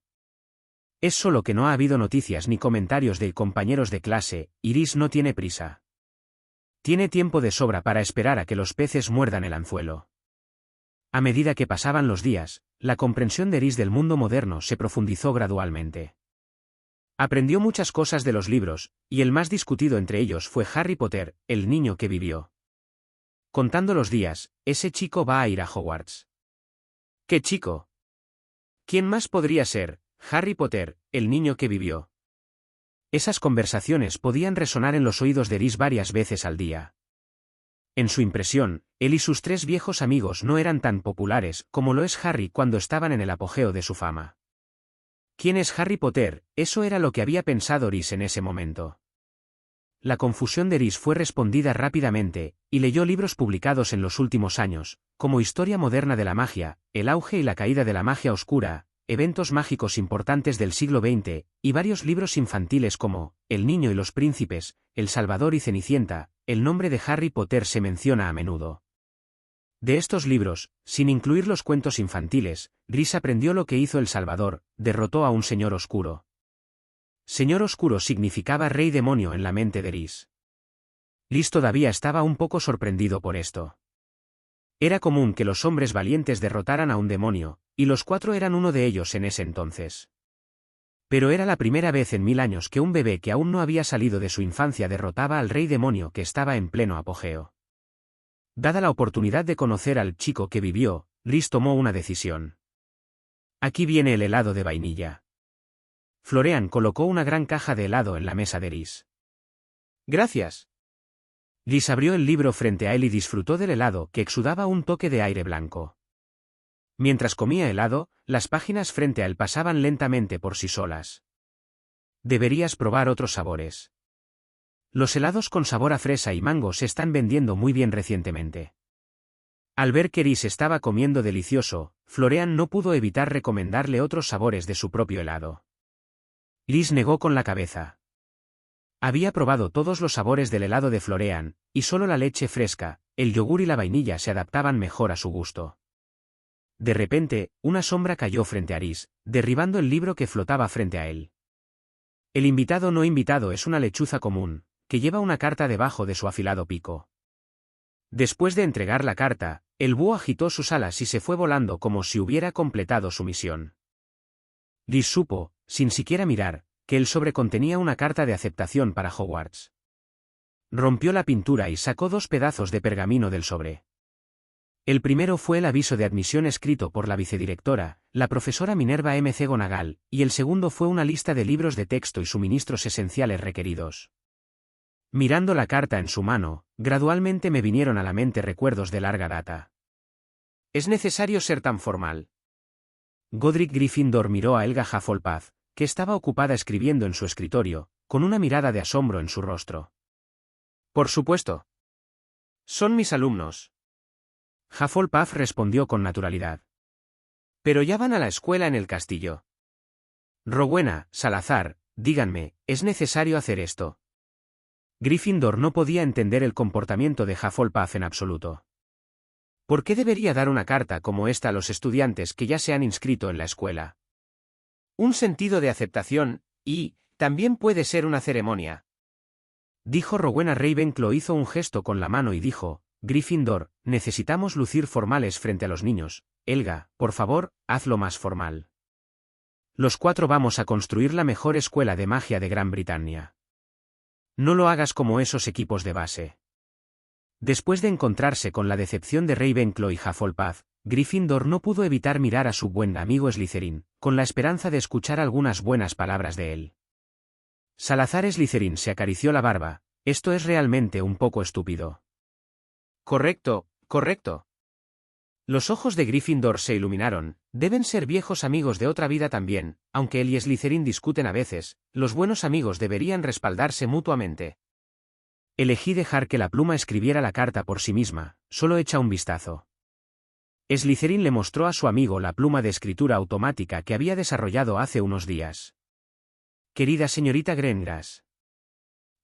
Es solo que no ha habido noticias ni comentarios de compañeros de clase, y Rhys no tiene prisa. Tiene tiempo de sobra para esperar a que los peces muerdan el anzuelo. A medida que pasaban los días, la comprensión de Rhys del mundo moderno se profundizó gradualmente. Aprendió muchas cosas de los libros, y el más discutido entre ellos fue Harry Potter, el niño que vivió. Contando los días, ese chico va a ir a Hogwarts. ¿Qué chico? ¿Quién más podría ser? Harry Potter, el niño que vivió. Esas conversaciones podían resonar en los oídos de Rhys varias veces al día. En su impresión, él y sus 3 viejos amigos no eran tan populares como lo es Harry cuando estaban en el apogeo de su fama. ¿Quién es Harry Potter? Eso era lo que había pensado Rhys en ese momento. La confusión de Rhys fue respondida rápidamente, y leyó libros publicados en los últimos años, como Historia moderna de la magia, El auge y la caída de la magia oscura, Eventos mágicos importantes del siglo XX, y varios libros infantiles como El niño y los príncipes, El Salvador y Cenicienta. El nombre de Harry Potter se menciona a menudo. De estos libros, sin incluir los cuentos infantiles, Rhys aprendió lo que hizo El Salvador: derrotó a un señor oscuro. Señor oscuro significaba rey demonio en la mente de Rhys. Rhys todavía estaba un poco sorprendido por esto. Era común que los hombres valientes derrotaran a un demonio, y los 4 eran uno de ellos en ese entonces. Pero era la primera vez en 1000 años que un bebé que aún no había salido de su infancia derrotaba al rey demonio que estaba en pleno apogeo. Dada la oportunidad de conocer al chico que vivió, Rhys tomó una decisión. Aquí viene el helado de vainilla. Florian colocó una gran caja de helado en la mesa de Rhys. Gracias. Rhys abrió el libro frente a él y disfrutó del helado que exudaba un toque de aire blanco. Mientras comía helado, las páginas frente a él pasaban lentamente por sí solas. Deberías probar otros sabores. Los helados con sabor a fresa y mango se están vendiendo muy bien recientemente. Al ver que Rhys estaba comiendo delicioso, Florian no pudo evitar recomendarle otros sabores de su propio helado. Rhys negó con la cabeza. Había probado todos los sabores del helado de Florian, y solo la leche fresca, el yogur y la vainilla se adaptaban mejor a su gusto. De repente, una sombra cayó frente a Rhys, derribando el libro que flotaba frente a él. El invitado no invitado es una lechuza común, que lleva una carta debajo de su afilado pico. Después de entregar la carta, el búho agitó sus alas y se fue volando como si hubiera completado su misión. Rhys supo, sin siquiera mirar, que el sobre contenía una carta de aceptación para Hogwarts. Rompió la pintura y sacó 2 pedazos de pergamino del sobre. El primero fue el aviso de admisión escrito por la vicedirectora, la profesora Minerva McGonagall, y el segundo fue una lista de libros de texto y suministros esenciales requeridos. Mirando la carta en su mano, gradualmente me vinieron a la mente recuerdos de larga data. ¿Es necesario ser tan formal? Godric Gryffindor miró a Helga Hufflepuff, que estaba ocupada escribiendo en su escritorio, con una mirada de asombro en su rostro. Por supuesto. Son mis alumnos. Hufflepuff respondió con naturalidad. Pero ya van a la escuela en el castillo. Rowena, Salazar, díganme, ¿es necesario hacer esto? Gryffindor no podía entender el comportamiento de Hufflepuff en absoluto. ¿Por qué debería dar una carta como esta a los estudiantes que ya se han inscrito en la escuela? Un sentido de aceptación, y, también puede ser una ceremonia. Dijo Rowena Ravenclaw. Hizo un gesto con la mano y dijo: Gryffindor, necesitamos lucir formales frente a los niños. Helga, por favor, hazlo más formal. Los 4 vamos a construir la mejor escuela de magia de Gran Bretaña. No lo hagas como esos equipos de base. Después de encontrarse con la decepción de Ravenclaw y Hufflepuff, Gryffindor no pudo evitar mirar a su buen amigo Slytherin, con la esperanza de escuchar algunas buenas palabras de él. Salazar Slytherin se acarició la barba. Esto es realmente un poco estúpido. Correcto, correcto. Los ojos de Gryffindor se iluminaron. Deben ser viejos amigos de otra vida también, aunque él y Slytherin discuten a veces, los buenos amigos deberían respaldarse mutuamente. Elegí dejar que la pluma escribiera la carta por sí misma, solo echa un vistazo. Slytherin le mostró a su amigo la pluma de escritura automática que había desarrollado hace unos días. Querida señorita Grengas,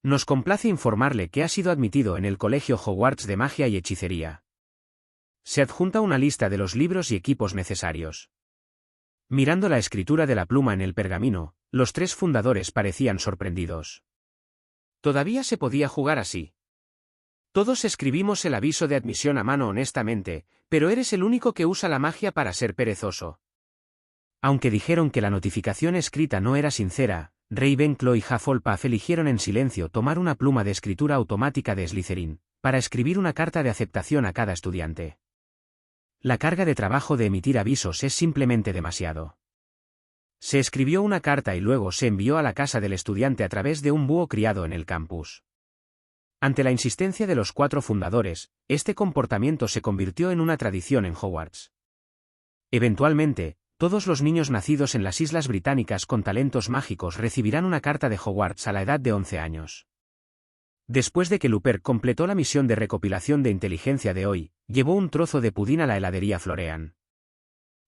nos complace informarle que ha sido admitido en el Colegio Hogwarts de Magia y Hechicería. Se adjunta una lista de los libros y equipos necesarios. Mirando la escritura de la pluma en el pergamino, los 3 fundadores parecían sorprendidos. Todavía se podía jugar así. Todos escribimos el aviso de admisión a mano honestamente, pero eres el único que usa la magia para ser perezoso. Aunque dijeron que la notificación escrita no era sincera, Ravenclaw y Hufflepuff eligieron en silencio tomar una pluma de escritura automática de Slytherin, para escribir una carta de aceptación a cada estudiante. La carga de trabajo de emitir avisos es simplemente demasiado. Se escribió una carta y luego se envió a la casa del estudiante a través de un búho criado en el campus. Ante la insistencia de los 4 fundadores, este comportamiento se convirtió en una tradición en Hogwarts. Eventualmente, todos los niños nacidos en las Islas Británicas con talentos mágicos recibirán una carta de Hogwarts a la edad de 11 años. Después de que Lupin completó la misión de recopilación de inteligencia de hoy, llevó un trozo de pudín a la heladería Florian.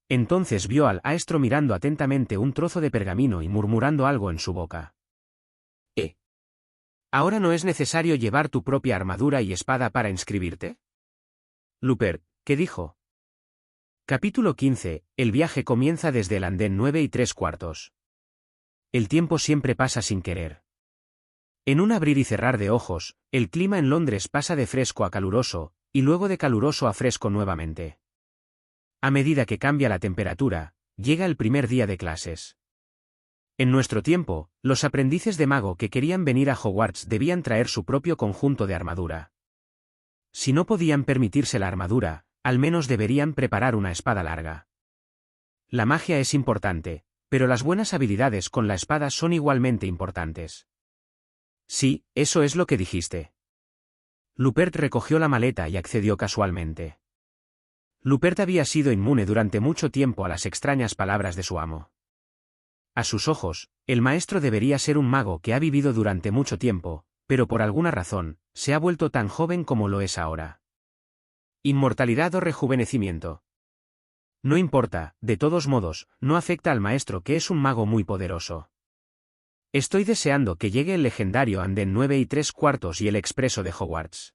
Entonces vio al maestro mirando atentamente un trozo de pergamino y murmurando algo en su boca. ¿Ahora no es necesario llevar tu propia armadura y espada para inscribirte? Lupin, ¿qué dijo? Capítulo 15. El viaje comienza desde el andén 9 3/4. El tiempo siempre pasa sin querer. En un abrir y cerrar de ojos, el clima en Londres pasa de fresco a caluroso, y luego de caluroso a fresco nuevamente. A medida que cambia la temperatura, llega el primer día de clases. En nuestro tiempo, los aprendices de mago que querían venir a Hogwarts debían traer su propio conjunto de armadura. Si no podían permitirse la armadura, al menos deberían preparar una espada larga. La magia es importante, pero las buenas habilidades con la espada son igualmente importantes. Sí, eso es lo que dijiste. Lupin recogió la maleta y accedió casualmente. Lupin había sido inmune durante mucho tiempo a las extrañas palabras de su amo. A sus ojos, el maestro debería ser un mago que ha vivido durante mucho tiempo, pero por alguna razón, se ha vuelto tan joven como lo es ahora. ¿Inmortalidad o rejuvenecimiento? No importa, de todos modos, no afecta al maestro que es un mago muy poderoso. Estoy deseando que llegue el legendario andén 9 3/4 y el expreso de Hogwarts.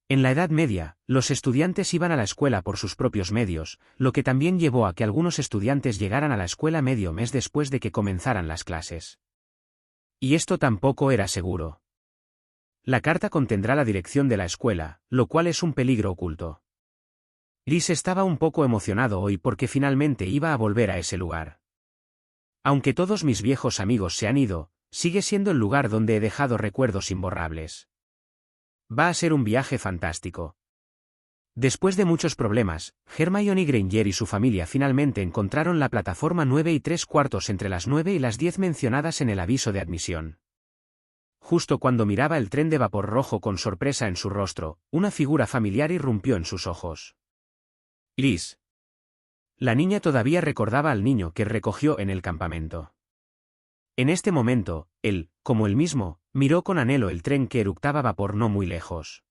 En la Edad Media, los estudiantes iban a la escuela por sus propios medios, lo que también llevó a que algunos estudiantes llegaran a la escuela medio mes después de que comenzaran las clases. Y esto tampoco era seguro. La carta contendrá la dirección de la escuela, lo cual es un peligro oculto. Liz estaba un poco emocionado hoy porque finalmente iba a volver a ese lugar. Aunque todos mis viejos amigos se han ido, sigue siendo el lugar donde he dejado recuerdos imborrables. Va a ser un viaje fantástico. Después de muchos problemas, Hermione Granger y su familia finalmente encontraron la plataforma 9 3/4 entre las 9 y las 10 mencionadas en el aviso de admisión. Justo cuando miraba el tren de vapor rojo con sorpresa en su rostro, una figura familiar irrumpió en sus ojos. Liz. La niña todavía recordaba al niño que recogió en el campamento. En este momento, él, como él mismo, miró con anhelo el tren que eructaba vapor no muy lejos.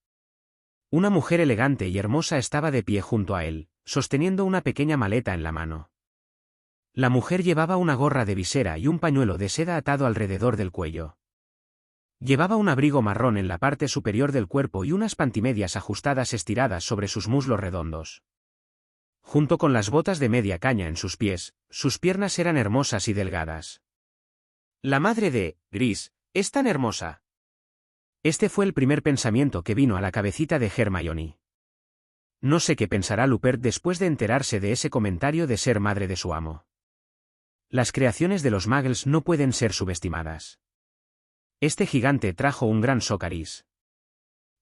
Una mujer elegante y hermosa estaba de pie junto a él, sosteniendo una pequeña maleta en la mano. La mujer llevaba una gorra de visera y un pañuelo de seda atado alrededor del cuello. Llevaba un abrigo marrón en la parte superior del cuerpo y unas pantimedias ajustadas estiradas sobre sus muslos redondos. Junto con las botas de media caña en sus pies, sus piernas eran hermosas y delgadas. La madre de Gris es tan hermosa. Este fue el primer pensamiento que vino a la cabecita de Hermione. No sé qué pensará Lupin después de enterarse de ese comentario de ser madre de su amo. Las creaciones de los Muggles no pueden ser subestimadas. Este gigante trajo un gran shock a Gris.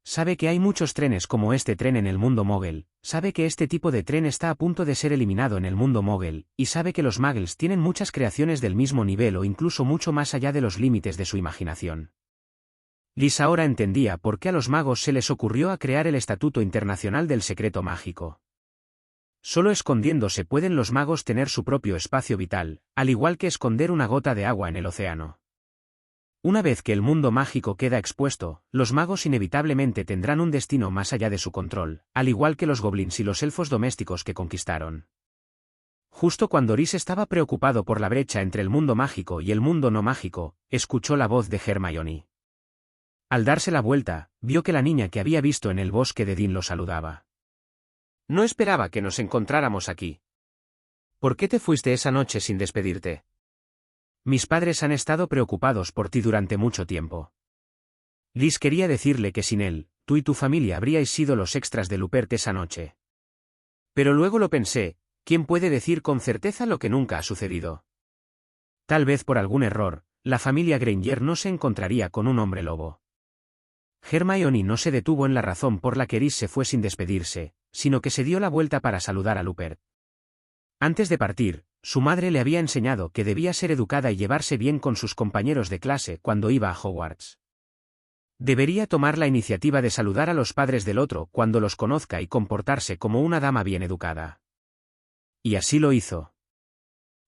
Sabe que hay muchos trenes como este tren en el mundo Muggle, sabe que este tipo de tren está a punto de ser eliminado en el mundo Muggle, y sabe que los Muggles tienen muchas creaciones del mismo nivel o incluso mucho más allá de los límites de su imaginación. Liz ahora entendía por qué a los magos se les ocurrió a crear el Estatuto Internacional del Secreto Mágico. Solo escondiéndose pueden los magos tener su propio espacio vital, al igual que esconder una gota de agua en el océano. Una vez que el mundo mágico queda expuesto, los magos inevitablemente tendrán un destino más allá de su control, al igual que los goblins y los elfos domésticos que conquistaron. Justo cuando Rhys estaba preocupado por la brecha entre el mundo mágico y el mundo no mágico, escuchó la voz de Hermione. Al darse la vuelta, vio que la niña que había visto en el bosque de Dean lo saludaba. No esperaba que nos encontráramos aquí. ¿Por qué te fuiste esa noche sin despedirte? Mis padres han estado preocupados por ti durante mucho tiempo. Liz quería decirle que sin él, tú y tu familia habríais sido los extras de Lupin esa noche. Pero luego lo pensé, ¿quién puede decir con certeza lo que nunca ha sucedido? Tal vez por algún error, la familia Granger no se encontraría con un hombre lobo. Hermione no se detuvo en la razón por la que Rhys se fue sin despedirse, sino que se dio la vuelta para saludar a Lupin. Antes de partir, su madre le había enseñado que debía ser educada y llevarse bien con sus compañeros de clase cuando iba a Hogwarts. Debería tomar la iniciativa de saludar a los padres del otro cuando los conozca y comportarse como una dama bien educada. Y así lo hizo.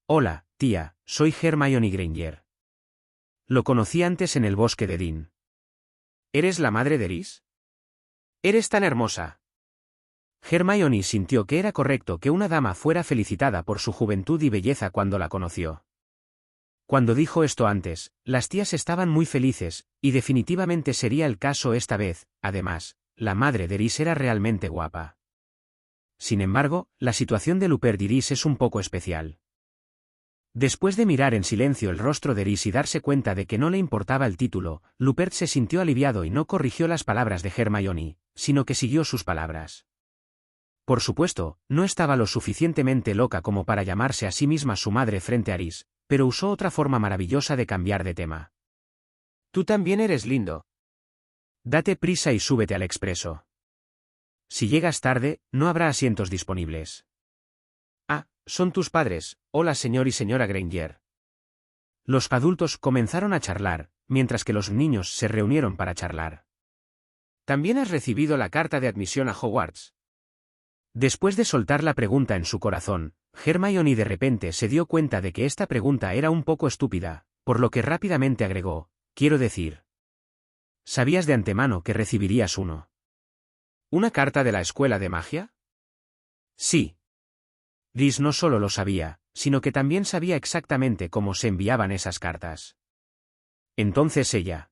Hola, tía, soy Hermione Granger. Lo conocí antes en el bosque de Dean. ¿Eres la madre de Iris? Eres tan hermosa. Hermione sintió que era correcto que una dama fuera felicitada por su juventud y belleza cuando la conoció. Cuando dijo esto antes, las tías estaban muy felices, y definitivamente sería el caso esta vez. Además, la madre de Iris era realmente guapa. Sin embargo, la situación de Lupin y Iris es un poco especial. Después de mirar en silencio el rostro de Iris y darse cuenta de que no le importaba el título, Lupin se sintió aliviado y no corrigió las palabras de Hermione, sino que siguió sus palabras. Por supuesto, no estaba lo suficientemente loca como para llamarse a sí misma su madre frente a Iris, pero usó otra forma maravillosa de cambiar de tema. Tú también eres lindo. Date prisa y súbete al expreso. Si llegas tarde, no habrá asientos disponibles. Ah, son tus padres. Hola señor y señora Granger. Los adultos comenzaron a charlar, mientras que los niños se reunieron para charlar. ¿También has recibido la carta de admisión a Hogwarts? Después de soltar la pregunta en su corazón, Hermione de repente se dio cuenta de que esta pregunta era un poco estúpida, por lo que rápidamente agregó, quiero decir. ¿Sabías de antemano que recibirías uno? ¿Una carta de la escuela de magia? Sí. Iris no solo lo sabía, sino que también sabía exactamente cómo se enviaban esas cartas. Entonces ella.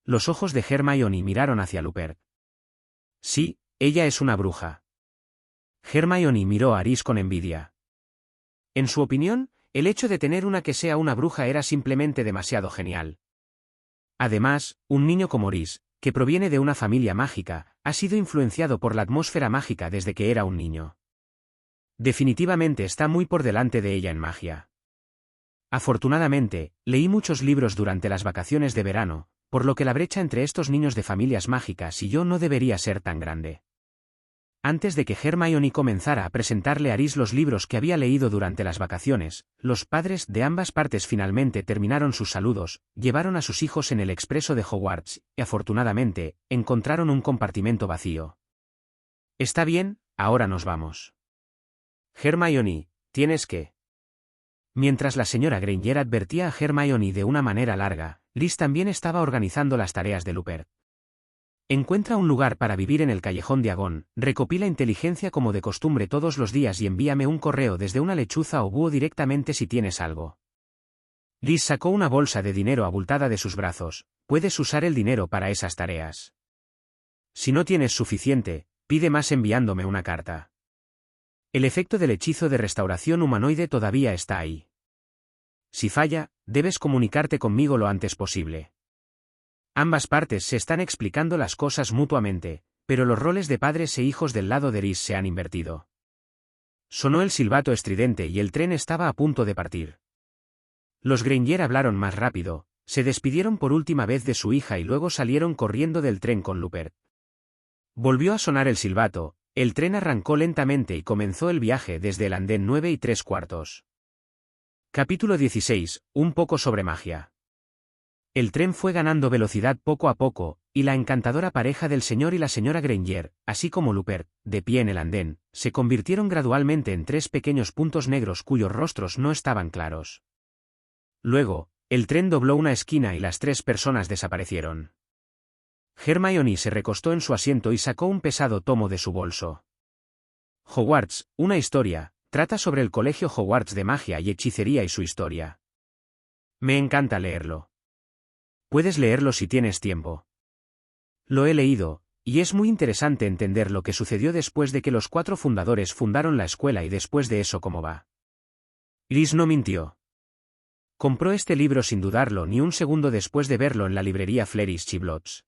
Los ojos de Hermione miraron hacia Lupin. Sí, ella es una bruja. Hermione miró a Iris con envidia. En su opinión, el hecho de tener una que sea una bruja era simplemente demasiado genial. Además, un niño como Iris, que proviene de una familia mágica, ha sido influenciado por la atmósfera mágica desde que era un niño. Definitivamente está muy por delante de ella en magia. Afortunadamente, leí muchos libros durante las vacaciones de verano, por lo que la brecha entre estos niños de familias mágicas y yo no debería ser tan grande. Antes de que Hermione comenzara a presentarle a Iris los libros que había leído durante las vacaciones, los padres de ambas partes finalmente terminaron sus saludos, llevaron a sus hijos en el expreso de Hogwarts, y afortunadamente, encontraron un compartimento vacío. Está bien, ahora nos vamos. Hermione, tienes que... Mientras la señora Granger advertía a Hermione de una manera larga, Iris también estaba organizando las tareas de Lupin. Encuentra un lugar para vivir en el Callejón Diagon, recopila inteligencia como de costumbre todos los días y envíame un correo desde una lechuza o búho directamente si tienes algo. Iris sacó una bolsa de dinero abultada de sus brazos, puedes usar el dinero para esas tareas. Si no tienes suficiente, pide más enviándome una carta. El efecto del hechizo de restauración humanoide todavía está ahí. Si falla, debes comunicarte conmigo lo antes posible. Ambas partes se están explicando las cosas mutuamente, pero los roles de padres e hijos del lado de Iris se han invertido. Sonó el silbato estridente y el tren estaba a punto de partir. Los Granger hablaron más rápido, se despidieron por última vez de su hija y luego salieron corriendo del tren con Lupin. Volvió a sonar el silbato, el tren arrancó lentamente y comenzó el viaje desde el andén 9 3/4. Capítulo 16, un poco sobre magia. El tren fue ganando velocidad poco a poco, y la encantadora pareja del señor y la señora Granger, así como Lupin, de pie en el andén, se convirtieron gradualmente en tres pequeños puntos negros cuyos rostros no estaban claros. Luego, el tren dobló una esquina y las tres personas desaparecieron. Hermione se recostó en su asiento y sacó un pesado tomo de su bolso. Hogwarts, una historia, trata sobre el colegio Hogwarts de magia y hechicería y su historia. Me encanta leerlo. Puedes leerlo si tienes tiempo. Lo he leído, y es muy interesante entender lo que sucedió después de que los 4 fundadores fundaron la escuela y después de eso cómo va. Iris no mintió. Compró este libro sin dudarlo ni un segundo después de verlo en la librería Fleris Chiblots.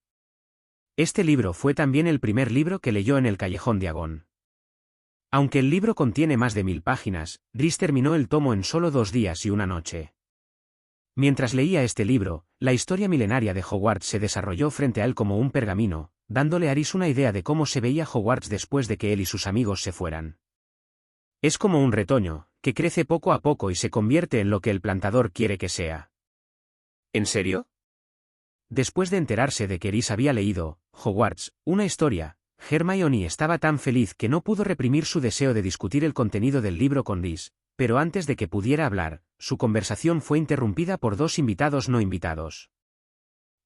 Este libro fue también el primer libro que leyó en el Callejón Diagon. Aunque el libro contiene más de 1000 páginas, Iris terminó el tomo en solo 2 días y una noche. Mientras leía este libro, la historia milenaria de Hogwarts se desarrolló frente a él como un pergamino, dándole a Iris una idea de cómo se veía Hogwarts después de que él y sus amigos se fueran. Es como un retoño, que crece poco a poco y se convierte en lo que el plantador quiere que sea. ¿En serio? Después de enterarse de que Eris había leído Hogwarts, una historia, Hermione estaba tan feliz que no pudo reprimir su deseo de discutir el contenido del libro con Liz, pero antes de que pudiera hablar, su conversación fue interrumpida por dos invitados no invitados.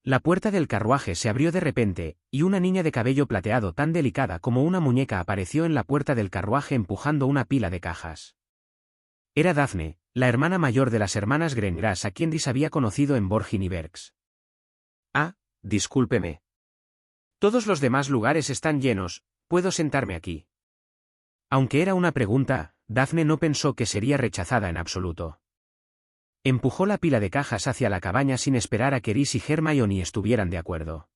La puerta del carruaje se abrió de repente, y una niña de cabello plateado tan delicada como una muñeca apareció en la puerta del carruaje empujando una pila de cajas. Era Daphne, la hermana mayor de las hermanas Grengrass a quien Liz había conocido en Borgin y Berks. Ah, discúlpeme. Todos los demás lugares están llenos, ¿puedo sentarme aquí? Aunque era una pregunta, Daphne no pensó que sería rechazada en absoluto. Empujó la pila de cajas hacia la cabaña sin esperar a que Eris y Hermione estuvieran de acuerdo.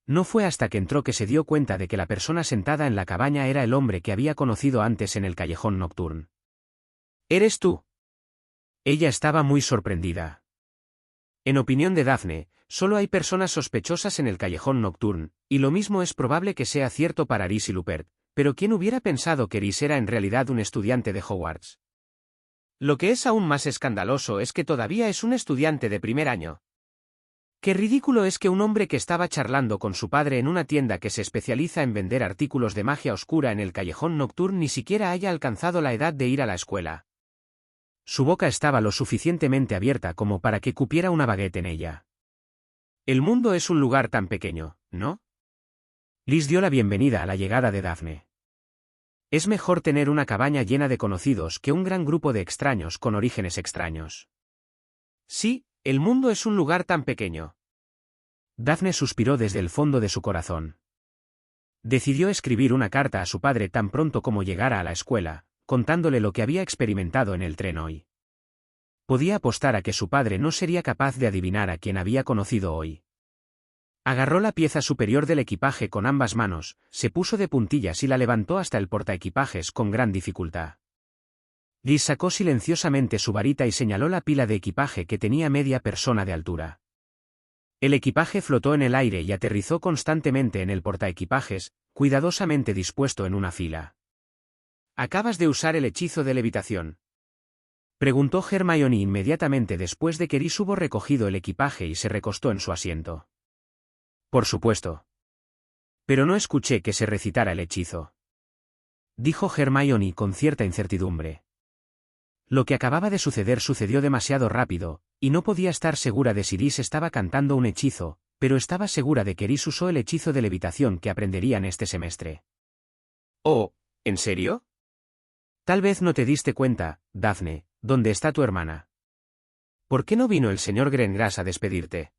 No fue hasta que entró que se dio cuenta de que la persona sentada en la cabaña era el hombre que había conocido antes en el callejón nocturno. ¿Eres tú? Ella estaba muy sorprendida. En opinión de Daphne, solo hay personas sospechosas en el callejón nocturno, y lo mismo es probable que sea cierto para Eris y Lupert, pero ¿quién hubiera pensado que Eris era en realidad un estudiante de Hogwarts? Lo que es aún más escandaloso es que todavía es un estudiante de primer año. Qué ridículo es que un hombre que estaba charlando con su padre en una tienda que se especializa en vender artículos de magia oscura en el callejón nocturno ni siquiera haya alcanzado la edad de ir a la escuela. Su boca estaba lo suficientemente abierta como para que cupiera una baguette en ella. El mundo es un lugar tan pequeño, ¿no? Liz dio la bienvenida a la llegada de Daphne. Es mejor tener una cabaña llena de conocidos que un gran grupo de extraños con orígenes extraños. Sí, el mundo es un lugar tan pequeño. Daphne suspiró desde el fondo de su corazón. Decidió escribir una carta a su padre tan pronto como llegara a la escuela, contándole lo que había experimentado en el tren hoy. Podía apostar a que su padre no sería capaz de adivinar a quien había conocido hoy. Agarró la pieza superior del equipaje con ambas manos, se puso de puntillas y la levantó hasta el portaequipajes con gran dificultad. Liz sacó silenciosamente su varita y señaló la pila de equipaje que tenía media persona de altura. El equipaje flotó en el aire y aterrizó constantemente en el portaequipajes, cuidadosamente dispuesto en una fila. ¿Acabas de usar el hechizo de levitación?, preguntó Hermione inmediatamente después de que Eris hubo recogido el equipaje y se recostó en su asiento. Por supuesto. Pero no escuché que se recitara el hechizo, dijo Hermione con cierta incertidumbre. Lo que acababa de suceder sucedió demasiado rápido, y no podía estar segura de si Eris estaba cantando un hechizo, pero estaba segura de que Eris usó el hechizo de levitación que aprenderían este semestre. Oh, ¿en serio? Tal vez no te diste cuenta, Daphne, ¿dónde está tu hermana? ¿Por qué no vino el señor Grengrass a despedirte?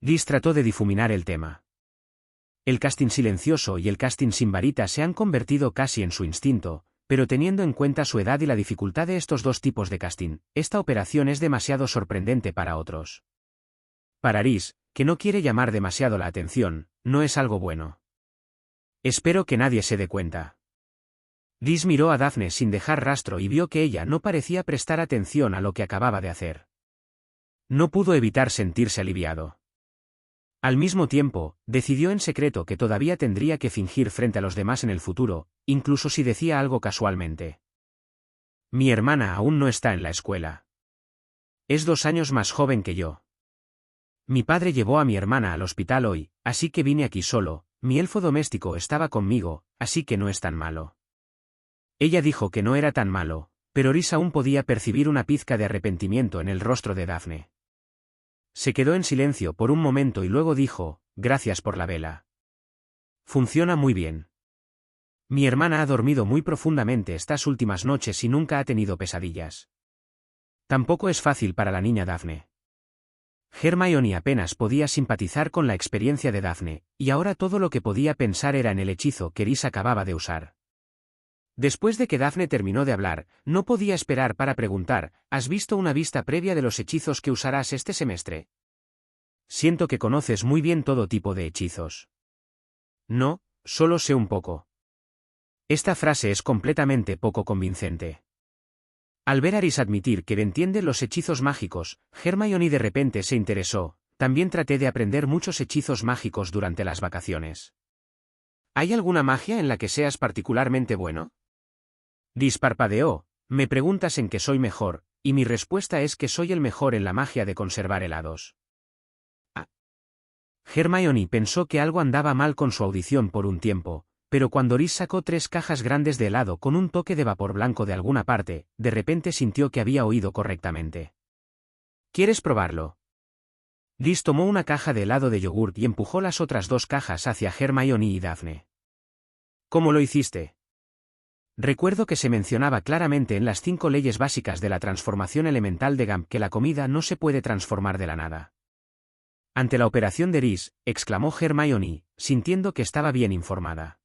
Liz trató de difuminar el tema. El casting silencioso y el casting sin varita se han convertido casi en su instinto, pero teniendo en cuenta su edad y la dificultad de estos dos tipos de casting, esta operación es demasiado sorprendente para otros. Para Eris, que no quiere llamar demasiado la atención, no es algo bueno. Espero que nadie se dé cuenta. Liz miró a Daphne sin dejar rastro y vio que ella no parecía prestar atención a lo que acababa de hacer. No pudo evitar sentirse aliviado. Al mismo tiempo, decidió en secreto que todavía tendría que fingir frente a los demás en el futuro, incluso si decía algo casualmente. Mi hermana aún no está en la escuela. Es 2 años más joven que yo. Mi padre llevó a mi hermana al hospital hoy, así que vine aquí solo, mi elfo doméstico estaba conmigo, así que no es tan malo. Ella dijo que no era tan malo, pero Eris aún podía percibir una pizca de arrepentimiento en el rostro de Daphne. Se quedó en silencio por un momento y luego dijo, gracias por la vela. Funciona muy bien. Mi hermana ha dormido muy profundamente estas últimas noches y nunca ha tenido pesadillas. Tampoco es fácil para la niña Daphne. Hermione apenas podía simpatizar con la experiencia de Daphne, y ahora todo lo que podía pensar era en el hechizo que Eris acababa de usar. Después de que Daphne terminó de hablar, no podía esperar para preguntar, ¿has visto una vista previa de los hechizos que usarás este semestre? Siento que conoces muy bien todo tipo de hechizos. No, solo sé un poco. Esta frase es completamente poco convincente. Al ver a Eris admitir que entiende los hechizos mágicos, Hermione de repente se interesó. También traté de aprender muchos hechizos mágicos durante las vacaciones. ¿Hay alguna magia en la que seas particularmente bueno? Liz parpadeó, Me preguntas en qué soy mejor, y mi respuesta es que soy el mejor en la magia de conservar helados. Hermione pensó que algo andaba mal con su audición por un tiempo, pero cuando Rhys sacó 3 cajas grandes de helado con un toque de vapor blanco de alguna parte, de repente sintió que había oído correctamente. ¿Quieres probarlo? Rhys tomó una caja de helado de yogurt y empujó las otras 2 cajas hacia Hermione y Daphne. ¿Cómo lo hiciste? Recuerdo que se mencionaba claramente en las 5 leyes básicas de la transformación elemental de Gump que la comida no se puede transformar de la nada. Ante la operación de Rhys, exclamó Hermione, sintiendo que estaba bien informada.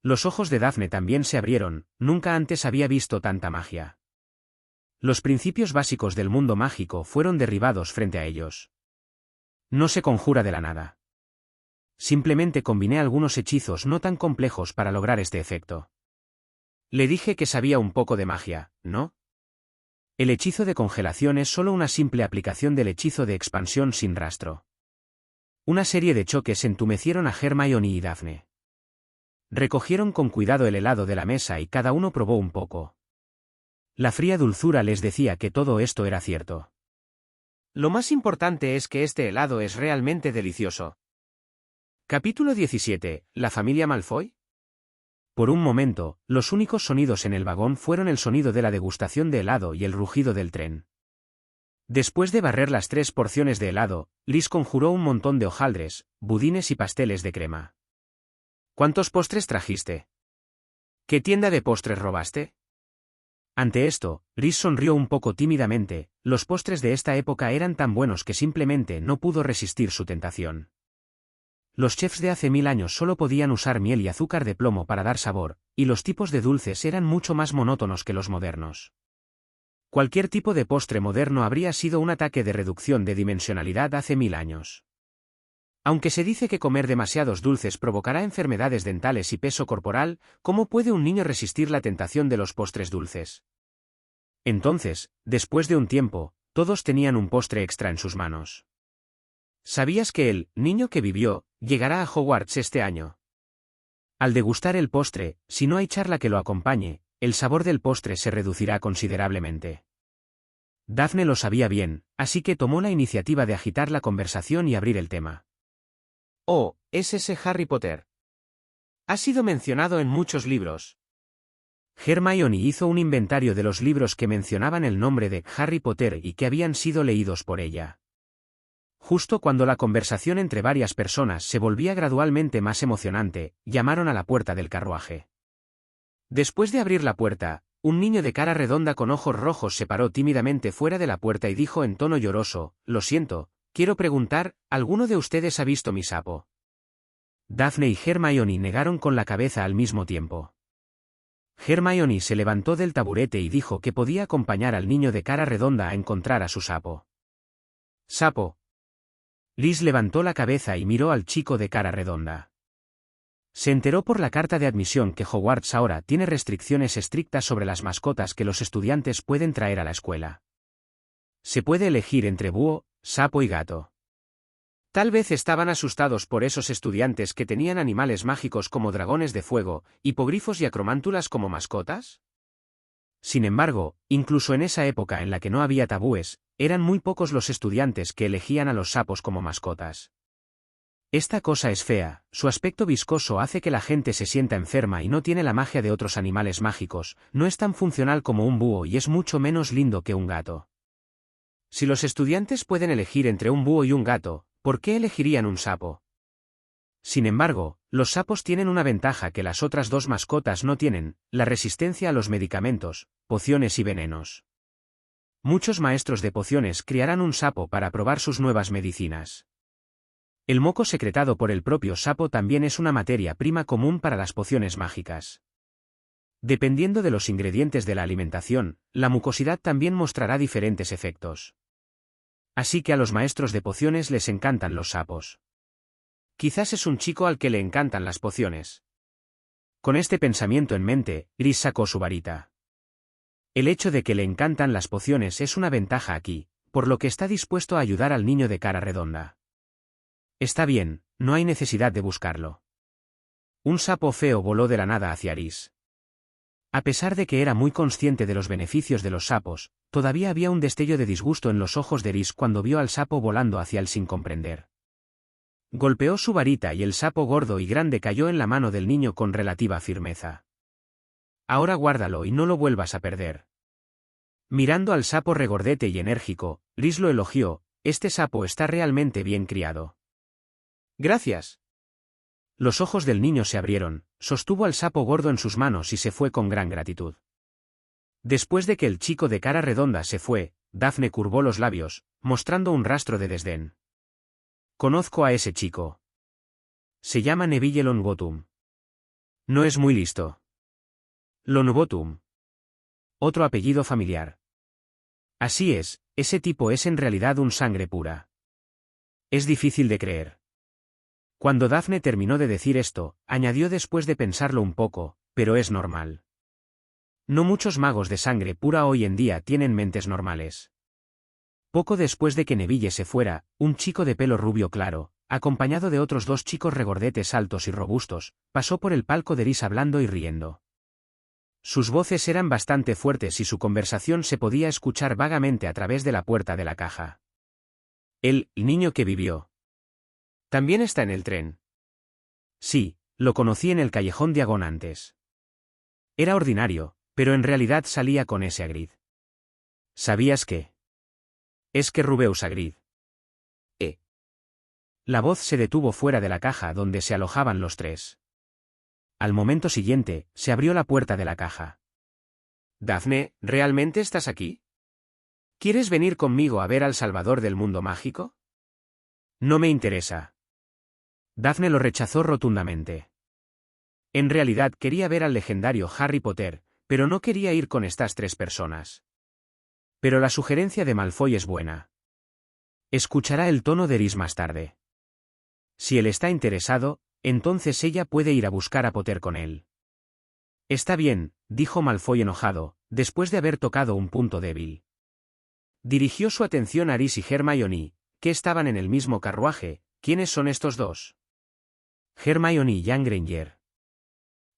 Los ojos de Daphne también se abrieron, nunca antes había visto tanta magia. Los principios básicos del mundo mágico fueron derribados frente a ellos. No se conjura de la nada. Simplemente combiné algunos hechizos no tan complejos para lograr este efecto. Le dije que sabía un poco de magia, ¿no? El hechizo de congelación es solo una simple aplicación del hechizo de expansión sin rastro. Una serie de choques entumecieron a Hermione y Daphne. Recogieron con cuidado el helado de la mesa y cada uno probó un poco. La fría dulzura les decía que todo esto era cierto. Lo más importante es que este helado es realmente delicioso. Capítulo 17. ¿La familia Malfoy? Por un momento, los únicos sonidos en el vagón fueron el sonido de la degustación de helado y el rugido del tren. Después de barrer las 3 porciones de helado, Rhys conjuró un montón de hojaldres, budines y pasteles de crema. ¿Cuántos postres trajiste? ¿Qué tienda de postres robaste? Ante esto, Rhys sonrió un poco tímidamente, los postres de esta época eran tan buenos que simplemente no pudo resistir su tentación. Los chefs de hace 1000 años solo podían usar miel y azúcar de plomo para dar sabor, y los tipos de dulces eran mucho más monótonos que los modernos. Cualquier tipo de postre moderno habría sido un ataque de reducción de dimensionalidad hace 1000 años. Aunque se dice que comer demasiados dulces provocará enfermedades dentales y peso corporal, ¿cómo puede un niño resistir la tentación de los postres dulces? Entonces, después de un tiempo, todos tenían un postre extra en sus manos. ¿Sabías que el niño que vivió llegará a Hogwarts este año? Al degustar el postre, si no hay charla que lo acompañe, el sabor del postre se reducirá considerablemente. Daphne lo sabía bien, así que tomó la iniciativa de agitar la conversación y abrir el tema. Oh, ¿es ese Harry Potter? Ha sido mencionado en muchos libros. Hermione hizo un inventario de los libros que mencionaban el nombre de Harry Potter y que habían sido leídos por ella. Justo cuando la conversación entre varias personas se volvía gradualmente más emocionante, llamaron a la puerta del carruaje. Después de abrir la puerta, un niño de cara redonda con ojos rojos se paró tímidamente fuera de la puerta y dijo en tono lloroso, «Lo siento, quiero preguntar, ¿alguno de ustedes ha visto mi sapo?» Daphne y Hermione negaron con la cabeza al mismo tiempo. Hermione se levantó del taburete y dijo que podía acompañar al niño de cara redonda a encontrar a su sapo. «¿Sapo?» Rhys levantó la cabeza y miró al chico de cara redonda. Se enteró por la carta de admisión que Hogwarts ahora tiene restricciones estrictas sobre las mascotas que los estudiantes pueden traer a la escuela. Se puede elegir entre búho, sapo y gato. Tal vez estaban asustados por esos estudiantes que tenían animales mágicos como dragones de fuego, hipogrifos y acromántulas como mascotas. Sin embargo, incluso en esa época en la que no había tabúes, eran muy pocos los estudiantes que elegían a los sapos como mascotas. Esta cosa es fea, su aspecto viscoso hace que la gente se sienta enferma y no tiene la magia de otros animales mágicos, no es tan funcional como un búho y es mucho menos lindo que un gato. Si los estudiantes pueden elegir entre un búho y un gato, ¿por qué elegirían un sapo? Sin embargo, los sapos tienen una ventaja que las otras 2 mascotas no tienen, la resistencia a los medicamentos, pociones y venenos. Muchos maestros de pociones criarán un sapo para probar sus nuevas medicinas. El moco secretado por el propio sapo también es una materia prima común para las pociones mágicas. Dependiendo de los ingredientes de la alimentación, la mucosidad también mostrará diferentes efectos. Así que a los maestros de pociones les encantan los sapos. Quizás es un chico al que le encantan las pociones. Con este pensamiento en mente, Rhys sacó su varita. El hecho de que le encantan las pociones es una ventaja aquí, por lo que está dispuesto a ayudar al niño de cara redonda. Está bien, no hay necesidad de buscarlo. Un sapo feo voló de la nada hacia Rhys. A pesar de que era muy consciente de los beneficios de los sapos, todavía había un destello de disgusto en los ojos de Rhys cuando vio al sapo volando hacia él sin comprender. Golpeó su varita y el sapo gordo y grande cayó en la mano del niño con relativa firmeza. Ahora guárdalo y no lo vuelvas a perder. Mirando al sapo regordete y enérgico, Rhys lo elogió: este sapo está realmente bien criado. Gracias. Los ojos del niño se abrieron, sostuvo al sapo gordo en sus manos y se fue con gran gratitud. Después de que el chico de cara redonda se fue, Daphne curvó los labios, mostrando un rastro de desdén. Conozco a ese chico. Se llama Neville Longbottom. No es muy listo. Longbottom. Otro apellido familiar. Así es, ese tipo es en realidad un sangre pura. Es difícil de creer. Cuando Daphne terminó de decir esto, añadió después de pensarlo un poco: pero es normal. No muchos magos de sangre pura hoy en día tienen mentes normales. Poco después de que Neville se fuera, un chico de pelo rubio claro, acompañado de otros dos chicos regordetes altos y robustos, pasó por el palco de Rhys hablando y riendo. Sus voces eran bastante fuertes y su conversación se podía escuchar vagamente a través de la puerta de la caja. El niño que vivió. ¿También está en el tren? Sí, lo conocí en el callejón Diagon antes. Era ordinario, pero en realidad salía con ese Hagrid. ¿Sabías qué? Es que Rubeus Hagrid. La voz se detuvo fuera de la caja donde se alojaban los tres. Al momento siguiente, se abrió la puerta de la caja. Daphne, ¿realmente estás aquí? ¿Quieres venir conmigo a ver al Salvador del mundo mágico? No me interesa. Daphne lo rechazó rotundamente. En realidad quería ver al legendario Harry Potter, pero no quería ir con estas tres personas. Pero la sugerencia de Malfoy es buena. Escuchará el tono de Rhys más tarde. Si él está interesado, entonces ella puede ir a buscar a Potter con él. Está bien, dijo Malfoy enojado, después de haber tocado un punto débil. Dirigió su atención a Rhys y Hermione, que estaban en el mismo carruaje. ¿Quiénes son estos dos? Hermione y Jan Granger.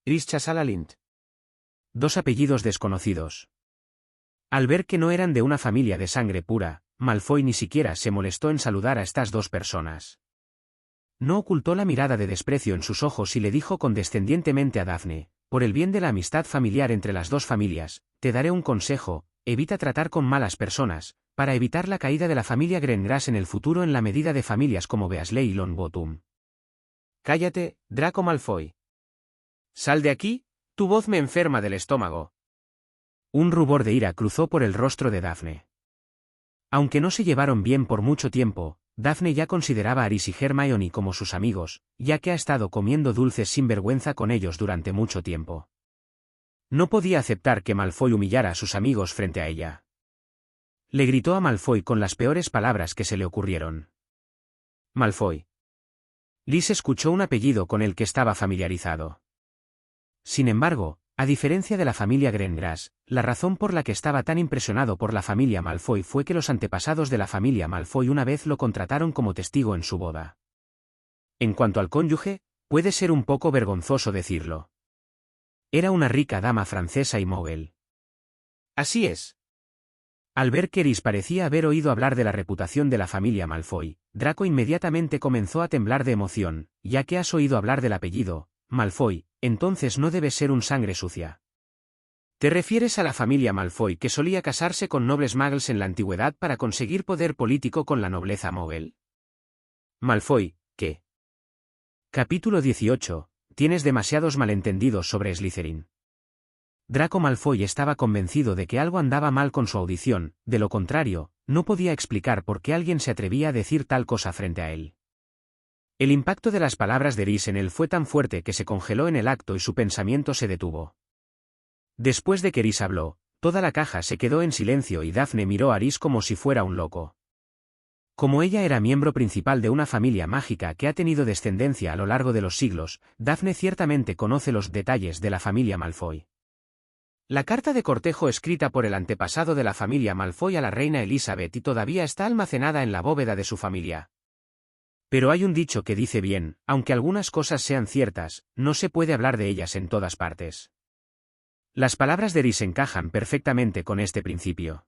Rhys Chasalalynt. Dos apellidos desconocidos. Al ver que no eran de una familia de sangre pura, Malfoy ni siquiera se molestó en saludar a estas dos personas. No ocultó la mirada de desprecio en sus ojos y le dijo condescendientemente a Daphne: por el bien de la amistad familiar entre las dos familias, te daré un consejo: evita tratar con malas personas, para evitar la caída de la familia Grengrass en el futuro en la medida de familias como Weasley y Longbottom. Cállate, Draco Malfoy. Sal de aquí, tu voz me enferma del estómago. Un rubor de ira cruzó por el rostro de Daphne. Aunque no se llevaron bien por mucho tiempo, Daphne ya consideraba a Rhys y Hermione como sus amigos, ya que ha estado comiendo dulces sin vergüenza con ellos durante mucho tiempo. No podía aceptar que Malfoy humillara a sus amigos frente a ella. Le gritó a Malfoy con las peores palabras que se le ocurrieron. Malfoy. Rhys escuchó un apellido con el que estaba familiarizado. Sin embargo, a diferencia de la familia Grengrass, la razón por la que estaba tan impresionado por la familia Malfoy fue que los antepasados de la familia Malfoy una vez lo contrataron como testigo en su boda. En cuanto al cónyuge, puede ser un poco vergonzoso decirlo. Era una rica dama francesa y mogul. Así es. Al ver que Rhys parecía haber oído hablar de la reputación de la familia Malfoy, Draco inmediatamente comenzó a temblar de emoción: ya que has oído hablar del apellido Malfoy, entonces no debe ser un sangre sucia. ¿Te refieres a la familia Malfoy que solía casarse con nobles muggles en la antigüedad para conseguir poder político con la nobleza mogul? Malfoy, ¿qué? Capítulo 18. Tienes demasiados malentendidos sobre Slytherin. Draco Malfoy estaba convencido de que algo andaba mal con su audición, de lo contrario, no podía explicar por qué alguien se atrevía a decir tal cosa frente a él. El impacto de las palabras de Rhys en él fue tan fuerte que se congeló en el acto y su pensamiento se detuvo. Después de que Rhys habló, toda la caja se quedó en silencio y Daphne miró a Rhys como si fuera un loco. Como ella era miembro principal de una familia mágica que ha tenido descendencia a lo largo de los siglos, Daphne ciertamente conoce los detalles de la familia Malfoy. La carta de cortejo escrita por el antepasado de la familia Malfoy a la reina Elizabeth y todavía está almacenada en la bóveda de su familia. Pero hay un dicho que dice bien: aunque algunas cosas sean ciertas, no se puede hablar de ellas en todas partes. Las palabras de Rhys encajan perfectamente con este principio.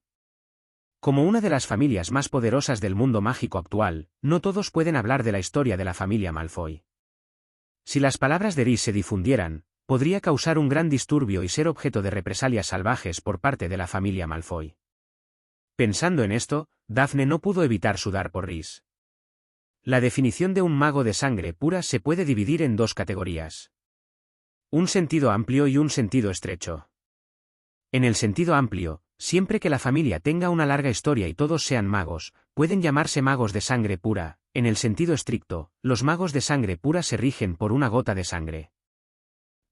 Como una de las familias más poderosas del mundo mágico actual, no todos pueden hablar de la historia de la familia Malfoy. Si las palabras de Rhys se difundieran, podría causar un gran disturbio y ser objeto de represalias salvajes por parte de la familia Malfoy. Pensando en esto, Daphne no pudo evitar sudar por Rhys. La definición de un mago de sangre pura se puede dividir en dos categorías. Un sentido amplio y un sentido estrecho. En el sentido amplio, siempre que la familia tenga una larga historia y todos sean magos, pueden llamarse magos de sangre pura. En el sentido estricto, los magos de sangre pura se rigen por una gota de sangre.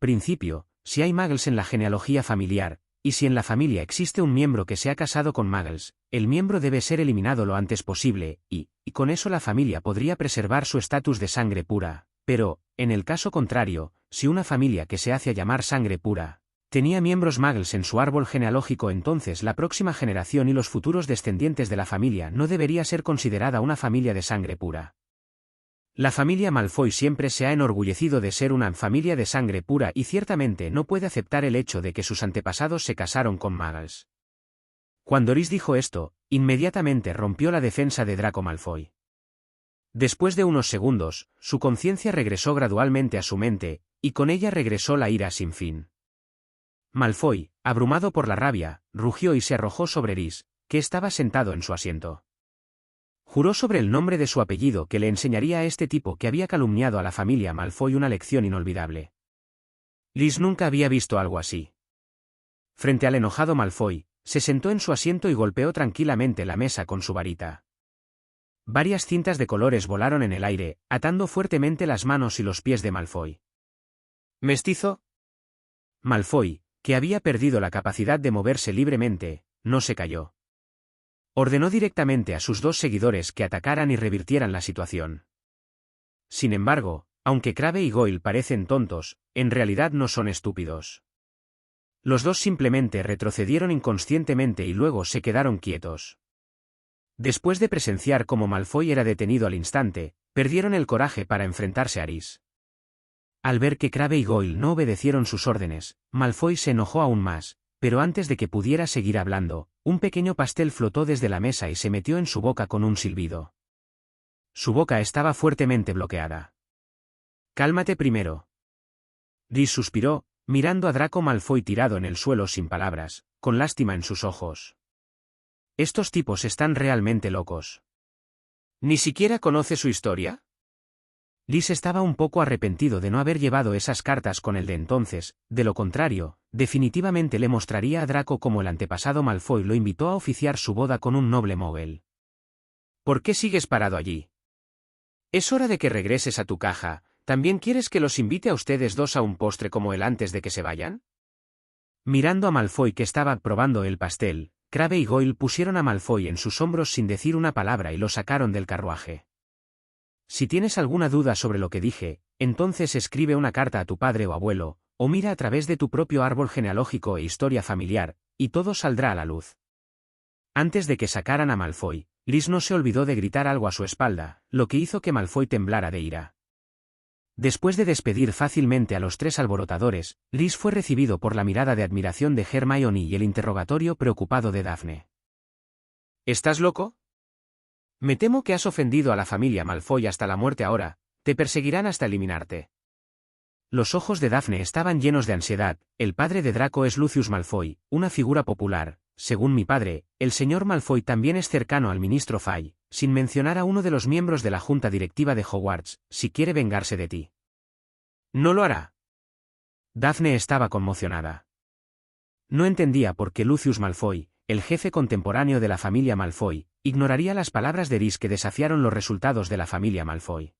Principio: si hay muggles en la genealogía familiar, y si en la familia existe un miembro que se ha casado con muggles, el miembro debe ser eliminado lo antes posible, y con eso la familia podría preservar su estatus de sangre pura. Pero, en el caso contrario, si una familia que se hace llamar sangre pura tenía miembros muggles en su árbol genealógico, entonces la próxima generación y los futuros descendientes de la familia no debería ser considerada una familia de sangre pura. La familia Malfoy siempre se ha enorgullecido de ser una familia de sangre pura y ciertamente no puede aceptar el hecho de que sus antepasados se casaron con muggles. Cuando Rhys dijo esto, inmediatamente rompió la defensa de Draco Malfoy. Después de unos segundos, su conciencia regresó gradualmente a su mente, y con ella regresó la ira sin fin. Malfoy, abrumado por la rabia, rugió y se arrojó sobre Rhys, que estaba sentado en su asiento. Juró sobre el nombre de su apellido que le enseñaría a este tipo que había calumniado a la familia Malfoy una lección inolvidable. Rhys nunca había visto algo así. Frente al enojado Malfoy, se sentó en su asiento y golpeó tranquilamente la mesa con su varita. Varias cintas de colores volaron en el aire, atando fuertemente las manos y los pies de Malfoy. ¿Mestizo? Malfoy, que había perdido la capacidad de moverse libremente, no se calló. Ordenó directamente a sus dos seguidores que atacaran y revirtieran la situación. Sin embargo, aunque Crabbe y Goyle parecen tontos, en realidad no son estúpidos. Los dos simplemente retrocedieron inconscientemente y luego se quedaron quietos. Después de presenciar cómo Malfoy era detenido al instante, perdieron el coraje para enfrentarse a Rhys. Al ver que Crabbe y Goyle no obedecieron sus órdenes, Malfoy se enojó aún más, pero antes de que pudiera seguir hablando, un pequeño pastel flotó desde la mesa y se metió en su boca con un silbido. Su boca estaba fuertemente bloqueada. «Cálmate primero». Rhys suspiró, mirando a Draco Malfoy tirado en el suelo sin palabras, con lástima en sus ojos. «Estos tipos están realmente locos. ¿Ni siquiera conoce su historia?» Rhys estaba un poco arrepentido de no haber llevado esas cartas con el de entonces, de lo contrario, definitivamente le mostraría a Draco cómo el antepasado Malfoy lo invitó a oficiar su boda con un noble mogul. «¿Por qué sigues parado allí? Es hora de que regreses a tu caja. ¿También quieres que los invite a ustedes dos a un postre como él antes de que se vayan?» Mirando a Malfoy que estaba probando el pastel, Crabbe y Goyle pusieron a Malfoy en sus hombros sin decir una palabra y lo sacaron del carruaje. «Si tienes alguna duda sobre lo que dije, entonces escribe una carta a tu padre o abuelo, o mira a través de tu propio árbol genealógico e historia familiar, y todo saldrá a la luz». Antes de que sacaran a Malfoy, Rhys no se olvidó de gritar algo a su espalda, lo que hizo que Malfoy temblara de ira. Después de despedir fácilmente a los tres alborotadores, Rhys fue recibido por la mirada de admiración de Hermione y el interrogatorio preocupado de Daphne. «¿Estás loco? Me temo que has ofendido a la familia Malfoy hasta la muerte ahora, te perseguirán hasta eliminarte». Los ojos de Daphne estaban llenos de ansiedad. «El padre de Draco es Lucius Malfoy, una figura popular. Según mi padre, el señor Malfoy también es cercano al ministro Fay, sin mencionar a uno de los miembros de la junta directiva de Hogwarts, si quiere vengarse de ti». «No lo hará». Daphne estaba conmocionada. No entendía por qué Lucius Malfoy, el jefe contemporáneo de la familia Malfoy, ignoraría las palabras de Rhys que desafiaron los resultados de la familia Malfoy.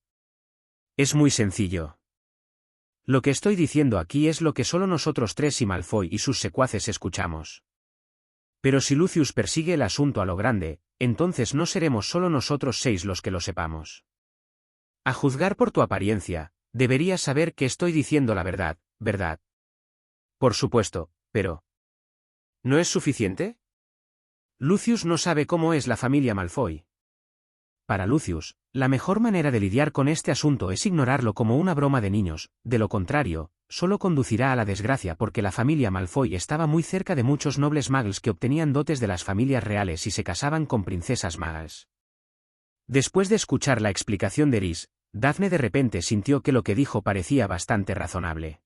«Es muy sencillo. Lo que estoy diciendo aquí es lo que solo nosotros tres y Malfoy y sus secuaces escuchamos. Pero si Lucius persigue el asunto a lo grande, entonces no seremos solo nosotros seis los que lo sepamos. A juzgar por tu apariencia, deberías saber que estoy diciendo la verdad, ¿verdad?» «Por supuesto, pero ¿no es suficiente? Lucius no sabe cómo es la familia Malfoy». Para Lucius, la mejor manera de lidiar con este asunto es ignorarlo como una broma de niños, de lo contrario, solo conducirá a la desgracia porque la familia Malfoy estaba muy cerca de muchos nobles muggles que obtenían dotes de las familias reales y se casaban con princesas muggles. Después de escuchar la explicación de Eris, Daphne de repente sintió que lo que dijo parecía bastante razonable.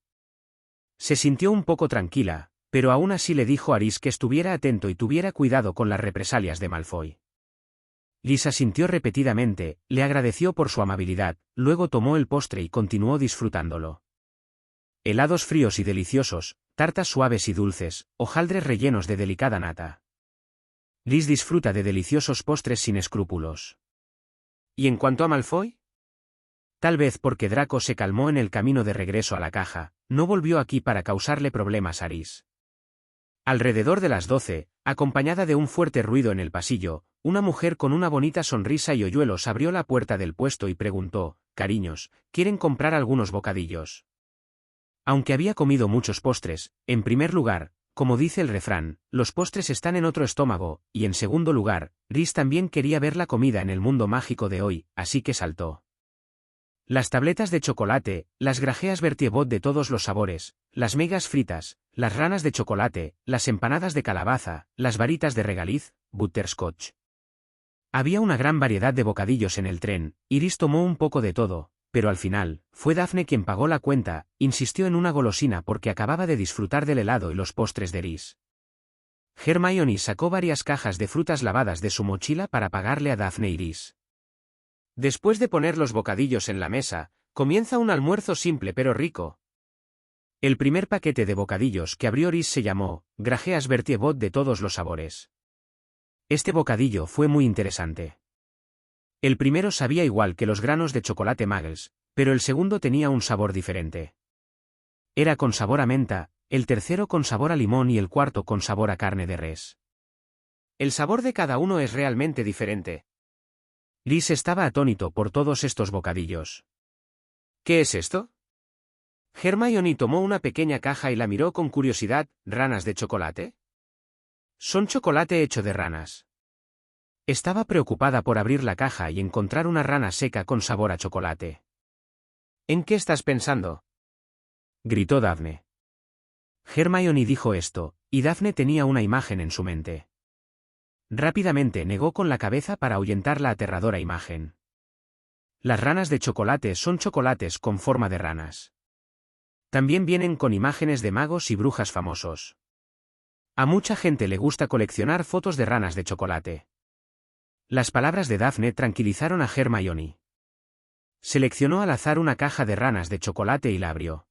Se sintió un poco tranquila, pero aún así le dijo a Eris que estuviera atento y tuviera cuidado con las represalias de Malfoy. Eris asintió repetidamente, le agradeció por su amabilidad, luego tomó el postre y continuó disfrutándolo. Helados fríos y deliciosos, tartas suaves y dulces, hojaldres rellenos de delicada nata. Eris disfruta de deliciosos postres sin escrúpulos. ¿Y en cuanto a Malfoy? Tal vez porque Draco se calmó en el camino de regreso a la caja, no volvió aquí para causarle problemas a Eris. Alrededor de las 12, acompañada de un fuerte ruido en el pasillo, una mujer con una bonita sonrisa y hoyuelos abrió la puerta del puesto y preguntó: «Cariños, ¿quieren comprar algunos bocadillos?». Aunque había comido muchos postres, en primer lugar, como dice el refrán, los postres están en otro estómago, y en segundo lugar, Eris también quería ver la comida en el mundo mágico de hoy, así que saltó. Las tabletas de chocolate, las grajeas Bertiebot de todos los sabores, las migas fritas, las ranas de chocolate, las empanadas de calabaza, las varitas de regaliz, butterscotch. Había una gran variedad de bocadillos en el tren, Eris tomó un poco de todo, pero al final, fue Daphne quien pagó la cuenta, insistió en una golosina porque acababa de disfrutar del helado y los postres de Eris. Hermione sacó varias cajas de frutas lavadas de su mochila para pagarle a Daphne y Eris. Después de poner los bocadillos en la mesa, comienza un almuerzo simple pero rico. El primer paquete de bocadillos que abrió Eris se llamó Grajeas Bertiebot de todos los sabores. Este bocadillo fue muy interesante. El primero sabía igual que los granos de chocolate muggles, pero el segundo tenía un sabor diferente. Era con sabor a menta, el tercero con sabor a limón y el cuarto con sabor a carne de res. El sabor de cada uno es realmente diferente. Eris estaba atónito por todos estos bocadillos. ¿Qué es esto? Hermione tomó una pequeña caja y la miró con curiosidad. ¿Ranas de chocolate? Son chocolate hecho de ranas. Estaba preocupada por abrir la caja y encontrar una rana seca con sabor a chocolate. ¿En qué estás pensando?, gritó Daphne. Hermione dijo esto, y Daphne tenía una imagen en su mente. Rápidamente negó con la cabeza para ahuyentar la aterradora imagen. Las ranas de chocolate son chocolates con forma de ranas. También vienen con imágenes de magos y brujas famosos. A mucha gente le gusta coleccionar fotos de ranas de chocolate. Las palabras de Daphne tranquilizaron a Hermione. Seleccionó al azar una caja de ranas de chocolate y la abrió.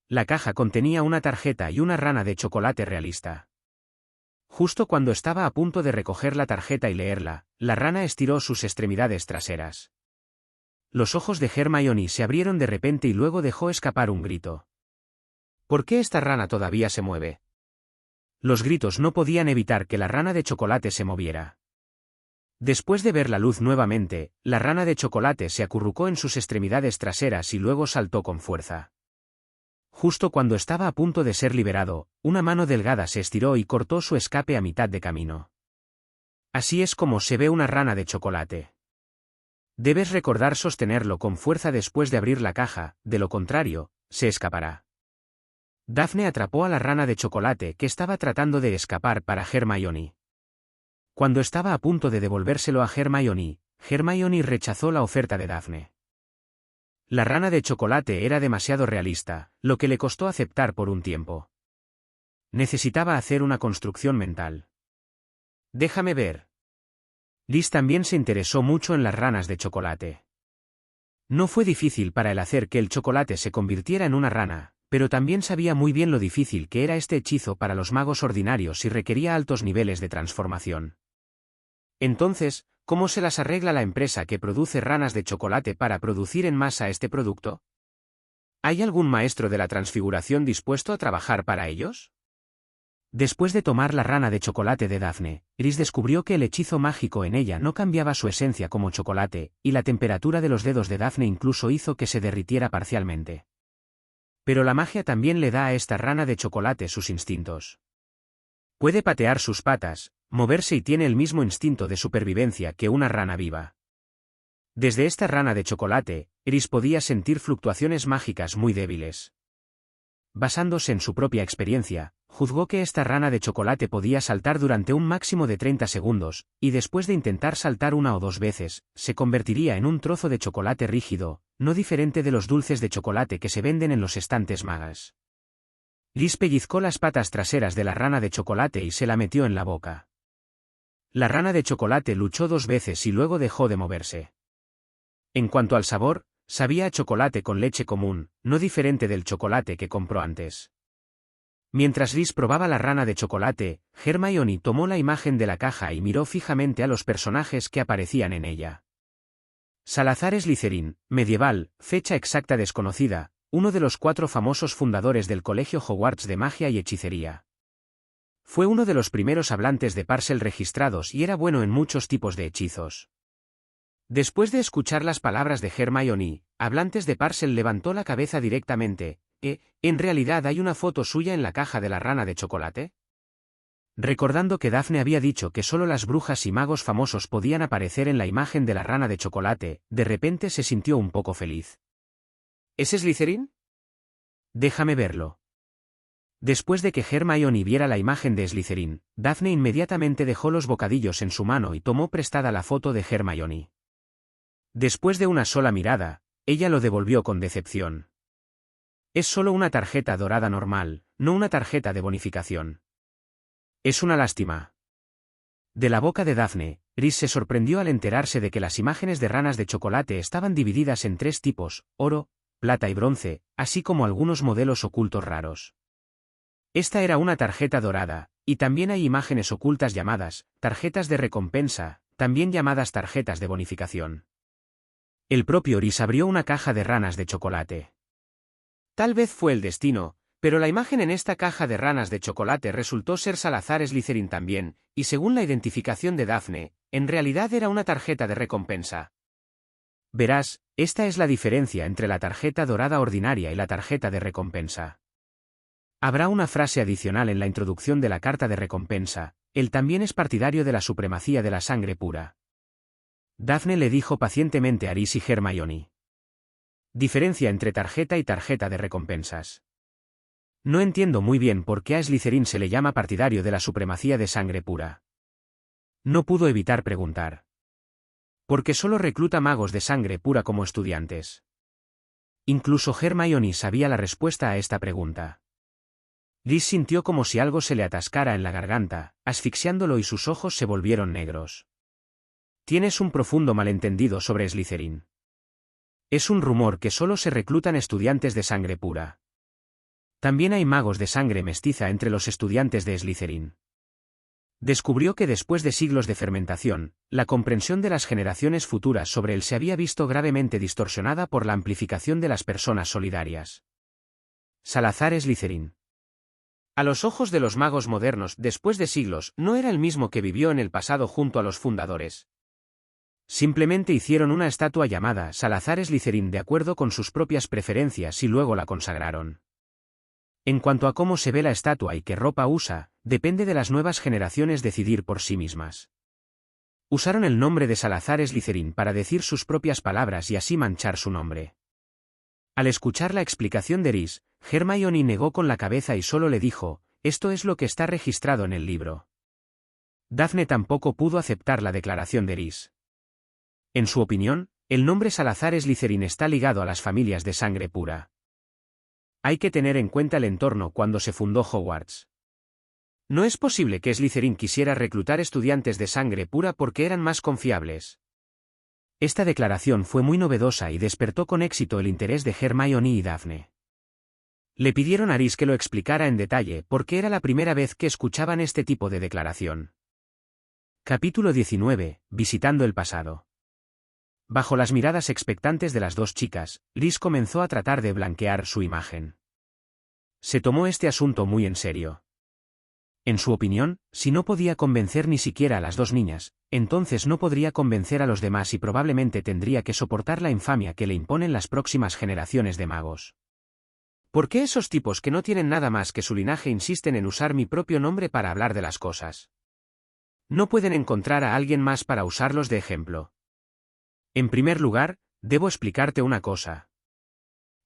La caja contenía una tarjeta y una rana de chocolate realista. Justo cuando estaba a punto de recoger la tarjeta y leerla, la rana estiró sus extremidades traseras. Los ojos de Hermione se abrieron de repente y luego dejó escapar un grito. ¿Por qué esta rana todavía se mueve? Los gritos no podían evitar que la rana de chocolate se moviera. Después de ver la luz nuevamente, la rana de chocolate se acurrucó en sus extremidades traseras y luego saltó con fuerza. Justo cuando estaba a punto de ser liberado, una mano delgada se estiró y cortó su escape a mitad de camino. Así es como se ve una rana de chocolate. Debes recordar sostenerlo con fuerza después de abrir la caja, de lo contrario, se escapará. Daphne atrapó a la rana de chocolate que estaba tratando de escapar para Hermione. Cuando estaba a punto de devolvérselo a Hermione, Hermione rechazó la oferta de Daphne. La rana de chocolate era demasiado realista, lo que le costó aceptar por un tiempo. Necesitaba hacer una construcción mental. Déjame ver. Liz también se interesó mucho en las ranas de chocolate. No fue difícil para él hacer que el chocolate se convirtiera en una rana, pero también sabía muy bien lo difícil que era este hechizo para los magos ordinarios y requería altos niveles de transformación. Entonces, ¿cómo se las arregla la empresa que produce ranas de chocolate para producir en masa este producto? ¿Hay algún maestro de la transfiguración dispuesto a trabajar para ellos? Después de tomar la rana de chocolate de Daphne, Eris descubrió que el hechizo mágico en ella no cambiaba su esencia como chocolate, y la temperatura de los dedos de Daphne incluso hizo que se derritiera parcialmente. Pero la magia también le da a esta rana de chocolate sus instintos. Puede patear sus patas, moverse y tiene el mismo instinto de supervivencia que una rana viva. Desde esta rana de chocolate, Eris podía sentir fluctuaciones mágicas muy débiles. basándose en su propia experiencia, juzgó que esta rana de chocolate podía saltar durante un máximo de 30 segundos, y después de intentar saltar una o dos veces, se convertiría en un trozo de chocolate rígido, no diferente de los dulces de chocolate que se venden en los estantes Magas. Liz pellizcó las patas traseras de la rana de chocolate y se la metió en la boca. La rana de chocolate luchó 2 veces y luego dejó de moverse. En cuanto al sabor, sabía a chocolate con leche común, no diferente del chocolate que compró antes. Mientras Liz probaba la rana de chocolate, Hermione tomó la imagen de la caja y miró fijamente a los personajes que aparecían en ella. Salazar Slytherin, medieval, fecha exacta desconocida, uno de los 4 famosos fundadores del Colegio Hogwarts de Magia y Hechicería. Fue uno de los primeros hablantes de Parcel registrados y era bueno en muchos tipos de hechizos. Después de escuchar las palabras de Hermione, Hablantes de Parcel levantó la cabeza directamente. ¿En realidad hay una foto suya en la caja de la rana de chocolate? Recordando que Daphne había dicho que solo las brujas y magos famosos podían aparecer en la imagen de la rana de chocolate, de repente se sintió un poco feliz. ¿Es Slytherin? Déjame verlo. Después de que Hermione viera la imagen de Slytherin, Daphne inmediatamente dejó los bocadillos en su mano y tomó prestada la foto de Hermione. Después de una sola mirada, ella lo devolvió con decepción. Es solo una tarjeta dorada normal, no una tarjeta de bonificación. Es una lástima. De la boca de Daphne, Rhys se sorprendió al enterarse de que las imágenes de ranas de chocolate estaban divididas en 3 tipos, oro, plata y bronce, así como algunos modelos ocultos raros. Esta era una tarjeta dorada, y también hay imágenes ocultas llamadas tarjetas de recompensa, también llamadas tarjetas de bonificación. El propio Rhys abrió una caja de ranas de chocolate. Tal vez fue el destino, pero la imagen en esta caja de ranas de chocolate resultó ser Salazar Slytherin también, y según la identificación de Daphne, en realidad era una tarjeta de recompensa. Verás, esta es la diferencia entre la tarjeta dorada ordinaria y la tarjeta de recompensa. Habrá una frase adicional en la introducción de la carta de recompensa. Él también es partidario de la supremacía de la sangre pura. Daphne le dijo pacientemente a Rhys y Hermione. Diferencia entre tarjeta y tarjeta de recompensas. No entiendo muy bien por qué a Slytherin se le llama partidario de la supremacía de sangre pura. No pudo evitar preguntar. Porque solo recluta magos de sangre pura como estudiantes. Incluso Hermione sabía la respuesta a esta pregunta. Rhys sintió como si algo se le atascara en la garganta, asfixiándolo y sus ojos se volvieron negros. Tienes un profundo malentendido sobre Slytherin. Es un rumor que solo se reclutan estudiantes de sangre pura. También hay magos de sangre mestiza entre los estudiantes de Slytherin. Descubrió que después de siglos de fermentación, la comprensión de las generaciones futuras sobre él se había visto gravemente distorsionada por la amplificación de las personas solidarias. Salazar Slytherin. A los ojos de los magos modernos, después de siglos, no era el mismo que vivió en el pasado junto a los fundadores. Simplemente hicieron una estatua llamada Salazar Slytherin de acuerdo con sus propias preferencias y luego la consagraron. En cuanto a cómo se ve la estatua y qué ropa usa, depende de las nuevas generaciones decidir por sí mismas. Usaron el nombre de Salazar Slytherin para decir sus propias palabras y así manchar su nombre. Al escuchar la explicación de Rhys, Hermione negó con la cabeza y solo le dijo, esto es lo que está registrado en el libro. Daphne tampoco pudo aceptar la declaración de Rhys. En su opinión, el nombre Salazar Slytherin está ligado a las familias de sangre pura. Hay que tener en cuenta el entorno cuando se fundó Hogwarts. No es posible que Slytherin quisiera reclutar estudiantes de sangre pura porque eran más confiables. Esta declaración fue muy novedosa y despertó con éxito el interés de Hermione y Daphne. Le pidieron a Rhys que lo explicara en detalle porque era la primera vez que escuchaban este tipo de declaración. Capítulo 19. Visitando el pasado. Bajo las miradas expectantes de las 2 chicas, Rhys comenzó a tratar de blanquear su imagen. Se tomó este asunto muy en serio. En su opinión, si no podía convencer ni siquiera a las 2 niñas, entonces no podría convencer a los demás y probablemente tendría que soportar la infamia que le imponen las próximas generaciones de magos. ¿Por qué esos tipos que no tienen nada más que su linaje insisten en usar mi propio nombre para hablar de las cosas? No pueden encontrar a alguien más para usarlos de ejemplo. En primer lugar, debo explicarte una cosa.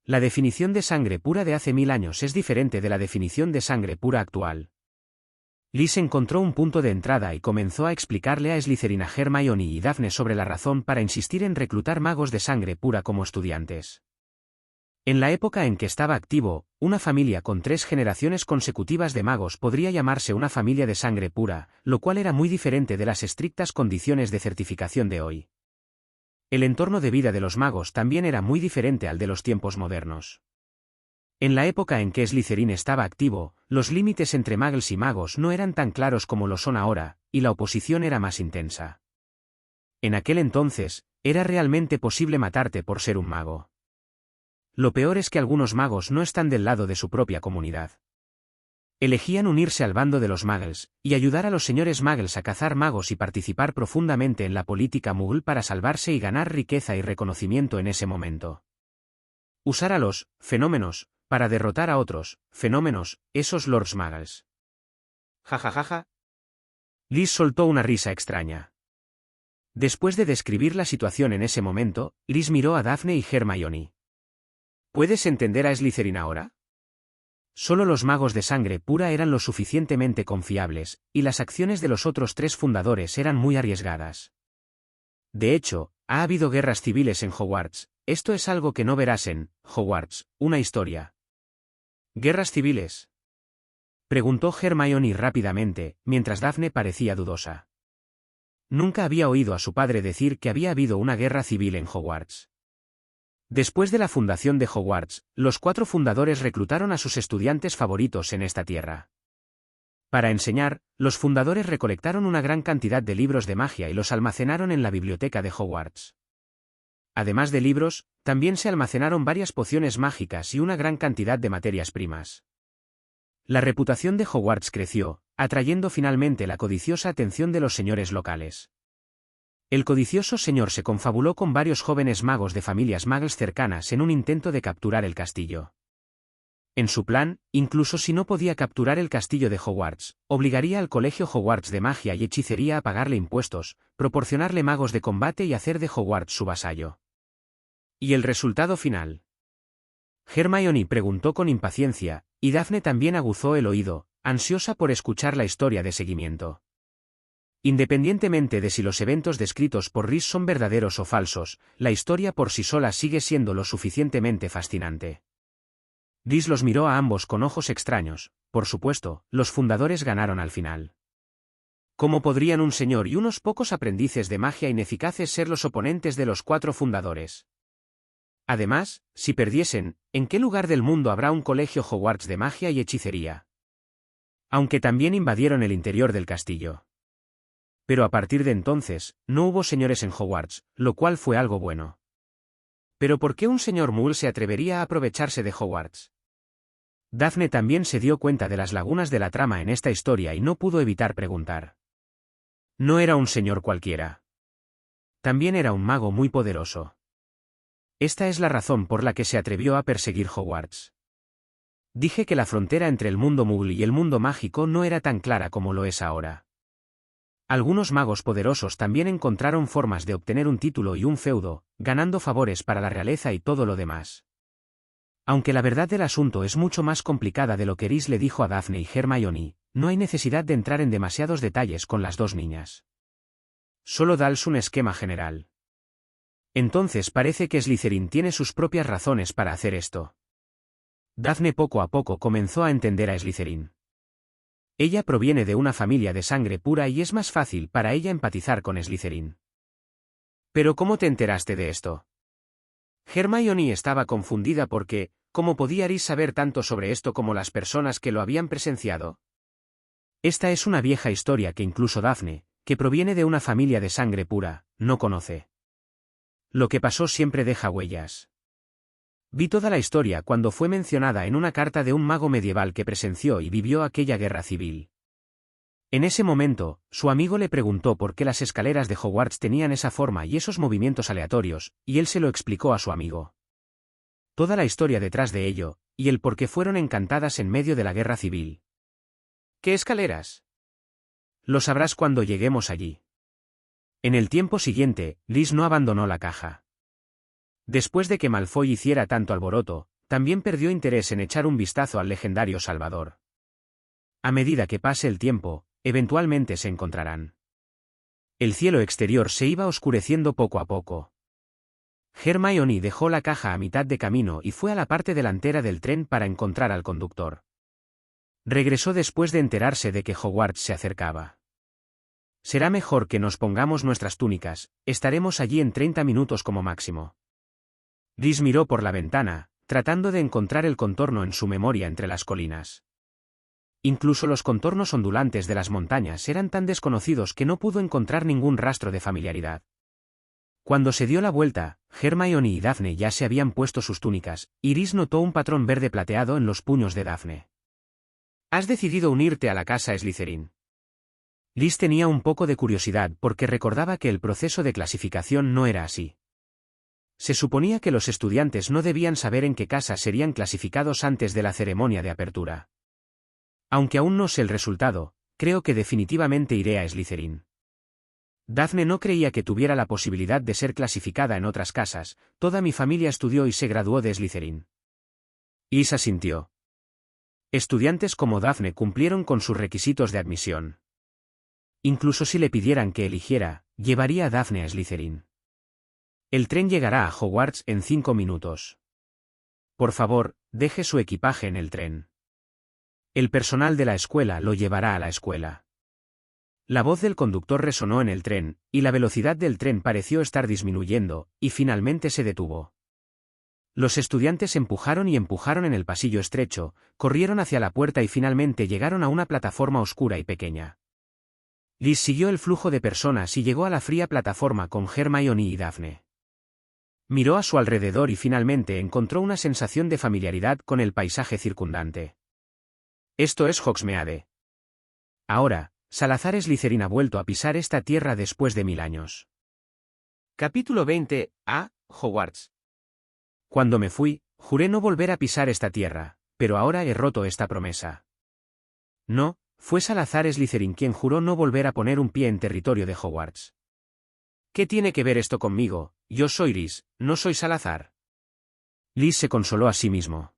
La definición de sangre pura de hace 1000 años es diferente de la definición de sangre pura actual. Liz encontró un punto de entrada y comenzó a explicarle a Slytherin, a Hermione y Daphne sobre la razón para insistir en reclutar magos de sangre pura como estudiantes. En la época en que estaba activo, una familia con 3 generaciones consecutivas de magos podría llamarse una familia de sangre pura, lo cual era muy diferente de las estrictas condiciones de certificación de hoy. El entorno de vida de los magos también era muy diferente al de los tiempos modernos. En la época en que Slytherin estaba activo, los límites entre muggles y magos no eran tan claros como lo son ahora, y la oposición era más intensa. En aquel entonces, era realmente posible matarte por ser un mago. Lo peor es que algunos magos no están del lado de su propia comunidad. Elegían unirse al bando de los muggles, y ayudar a los señores muggles a cazar magos y participar profundamente en la política muggle para salvarse y ganar riqueza y reconocimiento en ese momento. Usar a los fenómenos para derrotar a otros fenómenos, esos lords muggles. Jajajaja. Liz soltó una risa extraña. Después de describir la situación en ese momento, Liz miró a Daphne y Hermione. ¿Puedes entender a Slytherin ahora? Solo los magos de sangre pura eran lo suficientemente confiables, y las acciones de los otros 3 fundadores eran muy arriesgadas. De hecho, ha habido guerras civiles en Hogwarts. Esto es algo que no verás en Hogwarts, una historia. ¿Guerras civiles?, preguntó Hermione rápidamente, mientras Daphne parecía dudosa. Nunca había oído a su padre decir que había habido una guerra civil en Hogwarts. Después de la fundación de Hogwarts, los 4 fundadores reclutaron a sus estudiantes favoritos en esta tierra. Para enseñar, los fundadores recolectaron una gran cantidad de libros de magia y los almacenaron en la biblioteca de Hogwarts. Además de libros, también se almacenaron varias pociones mágicas y una gran cantidad de materias primas. La reputación de Hogwarts creció, atrayendo finalmente la codiciosa atención de los señores locales. El codicioso señor se confabuló con varios jóvenes magos de familias muggles cercanas en un intento de capturar el castillo. En su plan, incluso si no podía capturar el castillo de Hogwarts, obligaría al Colegio Hogwarts de Magia y Hechicería a pagarle impuestos, proporcionarle magos de combate y hacer de Hogwarts su vasallo. ¿Y el resultado final? Hermione preguntó con impaciencia, y Daphne también aguzó el oído, ansiosa por escuchar la historia de seguimiento. Independientemente de si los eventos descritos por Rhys son verdaderos o falsos, la historia por sí sola sigue siendo lo suficientemente fascinante. Rhys los miró a ambos con ojos extraños. Por supuesto, los fundadores ganaron al final. ¿Cómo podrían un señor y unos pocos aprendices de magia ineficaces ser los oponentes de los 4 fundadores? Además, si perdiesen, ¿en qué lugar del mundo habrá un colegio Hogwarts de magia y hechicería? Aunque también invadieron el interior del castillo. Pero a partir de entonces, no hubo señores en Hogwarts, lo cual fue algo bueno. ¿Pero por qué un señor Muggle se atrevería a aprovecharse de Hogwarts? Daphne también se dio cuenta de las lagunas de la trama en esta historia y no pudo evitar preguntar. No era un señor cualquiera. También era un mago muy poderoso. Esta es la razón por la que se atrevió a perseguir Hogwarts. Dije que la frontera entre el mundo Muggle y el mundo mágico no era tan clara como lo es ahora. Algunos magos poderosos también encontraron formas de obtener un título y un feudo, ganando favores para la realeza y todo lo demás. Aunque la verdad del asunto es mucho más complicada de lo que Rhys le dijo a Daphne y Hermione, no hay necesidad de entrar en demasiados detalles con las 2 niñas. Solo dales un esquema general. Entonces parece que Slytherin tiene sus propias razones para hacer esto. Daphne poco a poco comenzó a entender a Slytherin. Ella proviene de una familia de sangre pura y es más fácil para ella empatizar con Slytherin. ¿Pero cómo te enteraste de esto? Hermione estaba confundida porque, ¿cómo podía Rhys saber tanto sobre esto como las personas que lo habían presenciado? Esta es una vieja historia que incluso Daphne, que proviene de una familia de sangre pura, no conoce. Lo que pasó siempre deja huellas. Vi toda la historia cuando fue mencionada en una carta de un mago medieval que presenció y vivió aquella guerra civil. En ese momento, su amigo le preguntó por qué las escaleras de Hogwarts tenían esa forma y esos movimientos aleatorios, y él se lo explicó a su amigo. Toda la historia detrás de ello, y el por qué fueron encantadas en medio de la guerra civil. ¿Qué escaleras? Lo sabrás cuando lleguemos allí. En el tiempo siguiente, Rhys no abandonó la caja. Después de que Malfoy hiciera tanto alboroto, también perdió interés en echar un vistazo al legendario Salvador. A medida que pase el tiempo, eventualmente se encontrarán. El cielo exterior se iba oscureciendo poco a poco. Hermione dejó la caja a mitad de camino y fue a la parte delantera del tren para encontrar al conductor. Regresó después de enterarse de que Hogwarts se acercaba. Será mejor que nos pongamos nuestras túnicas, estaremos allí en 30 minutos como máximo. Liz miró por la ventana, tratando de encontrar el contorno en su memoria entre las colinas. Incluso los contornos ondulantes de las montañas eran tan desconocidos que no pudo encontrar ningún rastro de familiaridad. Cuando se dio la vuelta, Hermione y Daphne ya se habían puesto sus túnicas, y Liz notó un patrón verde plateado en los puños de Daphne. «¿Has decidido unirte a la casa Slytherin?» Liz tenía un poco de curiosidad porque recordaba que el proceso de clasificación no era así. Se suponía que los estudiantes no debían saber en qué casa serían clasificados antes de la ceremonia de apertura. Aunque aún no sé el resultado, creo que definitivamente iré a Slytherin. Daphne no creía que tuviera la posibilidad de ser clasificada en otras casas, toda mi familia estudió y se graduó de Slytherin. Liz asintió. Estudiantes como Daphne cumplieron con sus requisitos de admisión. Incluso si le pidieran que eligiera, llevaría a Daphne a Slytherin. El tren llegará a Hogwarts en 5 minutos. Por favor, deje su equipaje en el tren. El personal de la escuela lo llevará a la escuela. La voz del conductor resonó en el tren, y la velocidad del tren pareció estar disminuyendo, y finalmente se detuvo. Los estudiantes empujaron y empujaron en el pasillo estrecho, corrieron hacia la puerta y finalmente llegaron a una plataforma oscura y pequeña. Liz siguió el flujo de personas y llegó a la fría plataforma con Hermione y Daphne. Miró a su alrededor y finalmente encontró una sensación de familiaridad con el paisaje circundante. Esto es Hogsmeade. Ahora, Salazar Slytherin ha vuelto a pisar esta tierra después de 1000 años. Capítulo 20. Hogwarts. Cuando me fui, juré no volver a pisar esta tierra, pero ahora he roto esta promesa. No, fue Salazar Slytherin quien juró no volver a poner un pie en territorio de Hogwarts. ¿Qué tiene que ver esto conmigo? Yo soy Liz, no soy Salazar. Liz se consoló a sí mismo.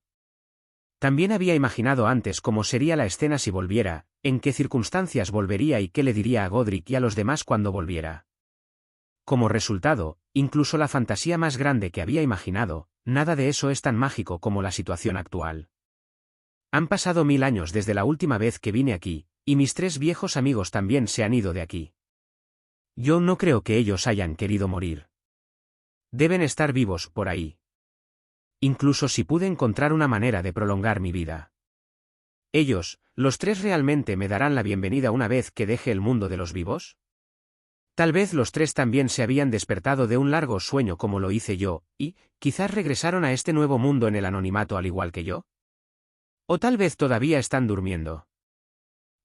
También había imaginado antes cómo sería la escena si volviera, en qué circunstancias volvería y qué le diría a Godric y a los demás cuando volviera. Como resultado, incluso la fantasía más grande que había imaginado, nada de eso es tan mágico como la situación actual. Han pasado 1000 años desde la última vez que vine aquí, y mis 3 viejos amigos también se han ido de aquí. Yo no creo que ellos hayan querido morir. Deben estar vivos por ahí. Incluso si pude encontrar una manera de prolongar mi vida. Ellos, los 3 realmente me darán la bienvenida una vez que deje el mundo de los vivos. Tal vez los 3 también se habían despertado de un largo sueño como lo hice yo, y, quizás regresaron a este nuevo mundo en el anonimato al igual que yo. O tal vez todavía están durmiendo.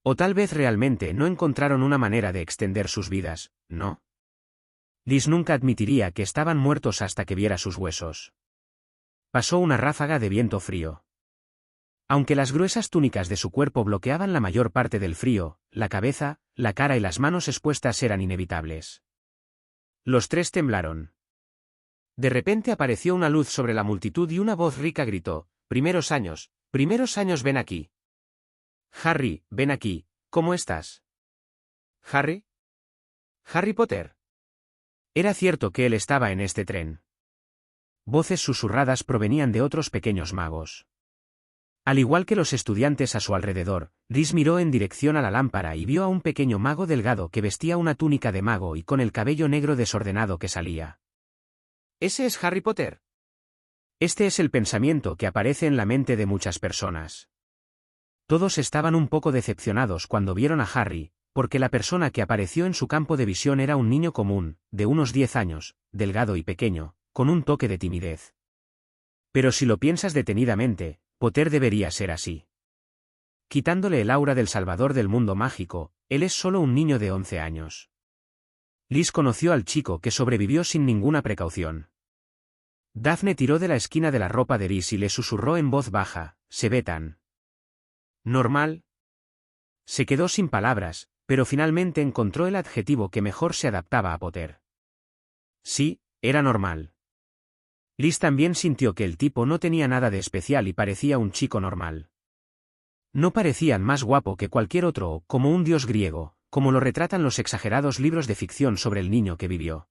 O tal vez realmente no encontraron una manera de extender sus vidas, ¿no? Liz nunca admitiría que estaban muertos hasta que viera sus huesos. Pasó una ráfaga de viento frío. Aunque las gruesas túnicas de su cuerpo bloqueaban la mayor parte del frío, la cabeza, la cara y las manos expuestas eran inevitables. Los 3 temblaron. De repente apareció una luz sobre la multitud y una voz rica gritó: primeros años, ven aquí. Harry, ven aquí, ¿cómo estás? ¿Harry? ¿Harry Potter? Era cierto que él estaba en este tren. Voces susurradas provenían de otros pequeños magos. Al igual que los estudiantes a su alrededor, Liz miró en dirección a la lámpara y vio a un pequeño mago delgado que vestía una túnica de mago y con el cabello negro desordenado que salía. ¿Ese es Harry Potter? Este es el pensamiento que aparece en la mente de muchas personas. Todos estaban un poco decepcionados cuando vieron a Harry, porque la persona que apareció en su campo de visión era un niño común, de unos 10 años, delgado y pequeño, con un toque de timidez. Pero si lo piensas detenidamente, Potter debería ser así. Quitándole el aura del salvador del mundo mágico, él es solo un niño de 11 años. Liz conoció al chico que sobrevivió sin ninguna precaución. Daphne tiró de la esquina de la ropa de Liz y le susurró en voz baja: «¿Se ve tan normal?» Se quedó sin palabras, pero finalmente encontró el adjetivo que mejor se adaptaba a Potter. Sí, era normal. Liz también sintió que el tipo no tenía nada de especial y parecía un chico normal. No parecían más guapo que cualquier otro, como un dios griego, como lo retratan los exagerados libros de ficción sobre el niño que vivió.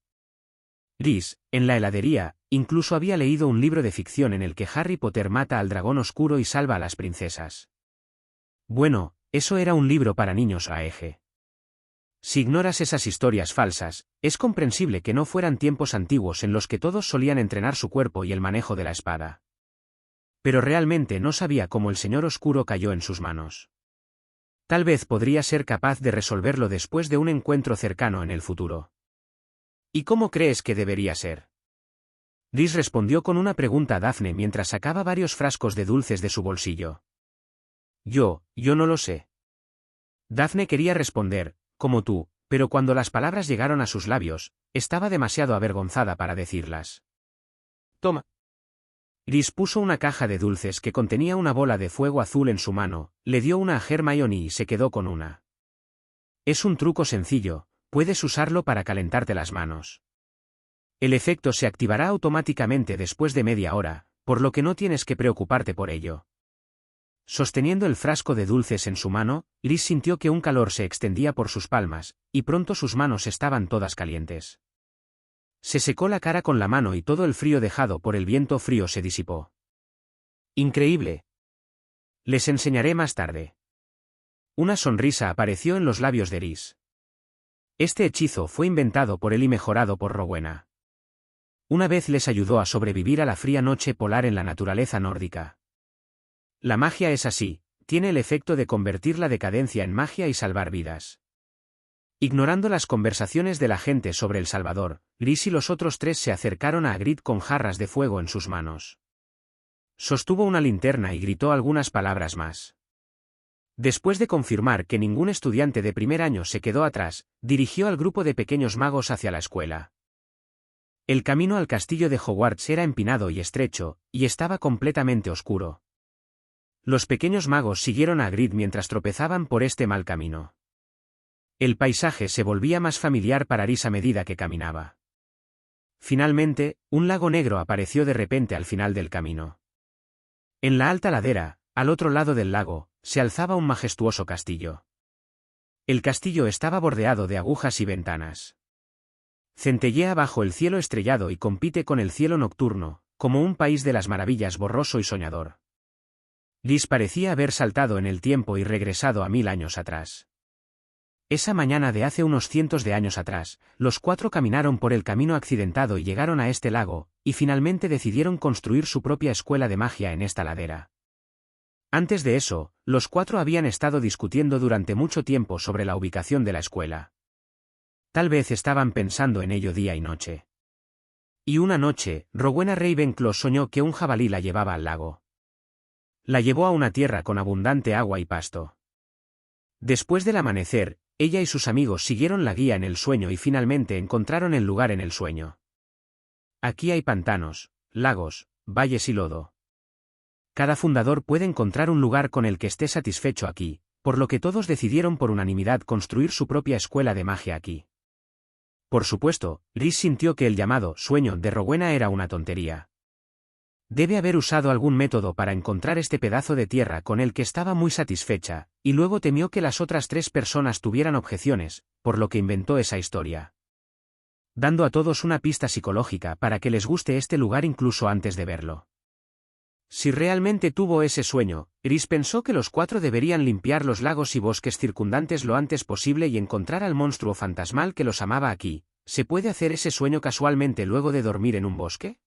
Liz, en la heladería, incluso había leído un libro de ficción en el que Harry Potter mata al dragón oscuro y salva a las princesas. Bueno, eso era un libro para niños AEG. Si ignoras esas historias falsas, es comprensible que no fueran tiempos antiguos en los que todos solían entrenar su cuerpo y el manejo de la espada. Pero realmente no sabía cómo el Señor Oscuro cayó en sus manos. Tal vez podría ser capaz de resolverlo después de un encuentro cercano en el futuro. ¿Y cómo crees que debería ser? Liz respondió con una pregunta a Daphne mientras sacaba varios frascos de dulces de su bolsillo. Yo no lo sé. Daphne quería responder, como tú, pero cuando las palabras llegaron a sus labios, estaba demasiado avergonzada para decirlas. Toma. Liz puso una caja de dulces que contenía una bola de fuego azul en su mano, le dio una a Hermione y se quedó con una. Es un truco sencillo, puedes usarlo para calentarte las manos. El efecto se activará automáticamente después de media hora, por lo que no tienes que preocuparte por ello. Sosteniendo el frasco de dulces en su mano, Liz sintió que un calor se extendía por sus palmas, y pronto sus manos estaban todas calientes. Se secó la cara con la mano y todo el frío dejado por el viento frío se disipó. Increíble. Les enseñaré más tarde. Una sonrisa apareció en los labios de Liz. Este hechizo fue inventado por él y mejorado por Rowena. Una vez les ayudó a sobrevivir a la fría noche polar en la naturaleza nórdica. La magia es así, tiene el efecto de convertir la decadencia en magia y salvar vidas. Ignorando las conversaciones de la gente sobre el Salvador, Liz y los otros tres se acercaron a Hagrid con jarras de fuego en sus manos. Sostuvo una linterna y gritó algunas palabras más. Después de confirmar que ningún estudiante de primer año se quedó atrás, dirigió al grupo de pequeños magos hacia la escuela. El camino al castillo de Hogwarts era empinado y estrecho, y estaba completamente oscuro. Los pequeños magos siguieron a Hagrid mientras tropezaban por este mal camino. El paisaje se volvía más familiar para Liz a medida que caminaba. Finalmente, un lago negro apareció de repente al final del camino. En la alta ladera, al otro lado del lago, se alzaba un majestuoso castillo. El castillo estaba bordeado de agujas y ventanas. Centellea bajo el cielo estrellado y compite con el cielo nocturno, como un país de las maravillas borroso y soñador. Liz parecía haber saltado en el tiempo y regresado a 1000 años atrás. Esa mañana de hace unos cientos de años atrás, los cuatro caminaron por el camino accidentado y llegaron a este lago, y finalmente decidieron construir su propia escuela de magia en esta ladera. Antes de eso, los cuatro habían estado discutiendo durante mucho tiempo sobre la ubicación de la escuela. Tal vez estaban pensando en ello día y noche. Y una noche, Rowena Ravenclaw soñó que un jabalí la llevaba al lago. La llevó a una tierra con abundante agua y pasto. Después del amanecer, ella y sus amigos siguieron la guía en el sueño y finalmente encontraron el lugar en el sueño. Aquí hay pantanos, lagos, valles y lodo. Cada fundador puede encontrar un lugar con el que esté satisfecho aquí, por lo que todos decidieron por unanimidad construir su propia escuela de magia aquí. Por supuesto, Liz sintió que el llamado sueño de Rowena era una tontería. Debe haber usado algún método para encontrar este pedazo de tierra con el que estaba muy satisfecha, y luego temió que las otras tres personas tuvieran objeciones, por lo que inventó esa historia. Dando a todos una pista psicológica para que les guste este lugar incluso antes de verlo. Si realmente tuvo ese sueño, Liz pensó que los cuatro deberían limpiar los lagos y bosques circundantes lo antes posible y encontrar al monstruo fantasmal que los amaba aquí. ¿Se puede hacer ese sueño casualmente luego de dormir en un bosque?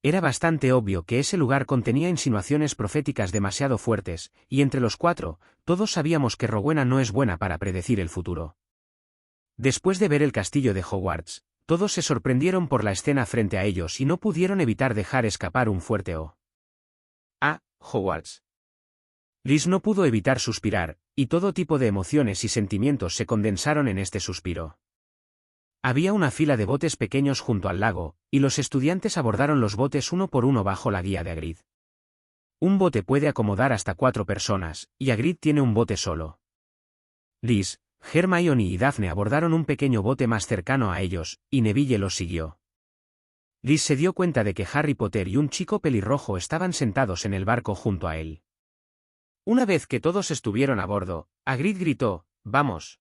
Era bastante obvio que ese lugar contenía insinuaciones proféticas demasiado fuertes, y entre los cuatro, todos sabíamos que Rowena no es buena para predecir el futuro. Después de ver el castillo de Hogwarts, todos se sorprendieron por la escena frente a ellos y no pudieron evitar dejar escapar un fuerte "oh". Hogwarts. Liz no pudo evitar suspirar, y todo tipo de emociones y sentimientos se condensaron en este suspiro. Había una fila de botes pequeños junto al lago, y los estudiantes abordaron los botes uno por uno bajo la guía de Hagrid. Un bote puede acomodar hasta 4 personas, y Hagrid tiene un bote solo. Liz, Hermione y Daphne abordaron un pequeño bote más cercano a ellos, y Neville los siguió. Liz se dio cuenta de que Harry Potter y un chico pelirrojo estaban sentados en el barco junto a él. Una vez que todos estuvieron a bordo, Hagrid gritó, «¡Vamos!».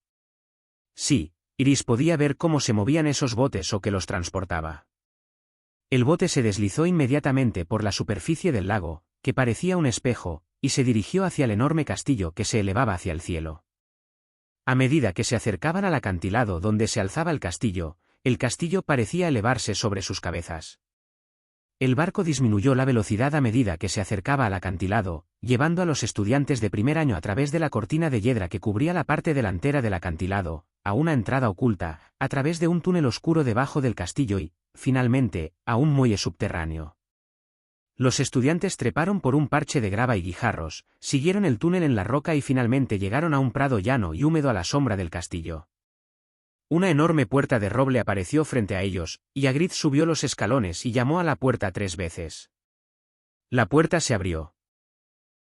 Sí, Iris podía ver cómo se movían esos botes o que los transportaba. El bote se deslizó inmediatamente por la superficie del lago, que parecía un espejo, y se dirigió hacia el enorme castillo que se elevaba hacia el cielo. A medida que se acercaban al acantilado donde se alzaba el castillo parecía elevarse sobre sus cabezas. El barco disminuyó la velocidad a medida que se acercaba al acantilado, llevando a los estudiantes de primer año a través de la cortina de hiedra que cubría la parte delantera del acantilado, a una entrada oculta, a través de un túnel oscuro debajo del castillo y, finalmente, a un muelle subterráneo. Los estudiantes treparon por un parche de grava y guijarros, siguieron el túnel en la roca y finalmente llegaron a un prado llano y húmedo a la sombra del castillo. Una enorme puerta de roble apareció frente a ellos, y Hagrid subió los escalones y llamó a la puerta 3 veces. La puerta se abrió.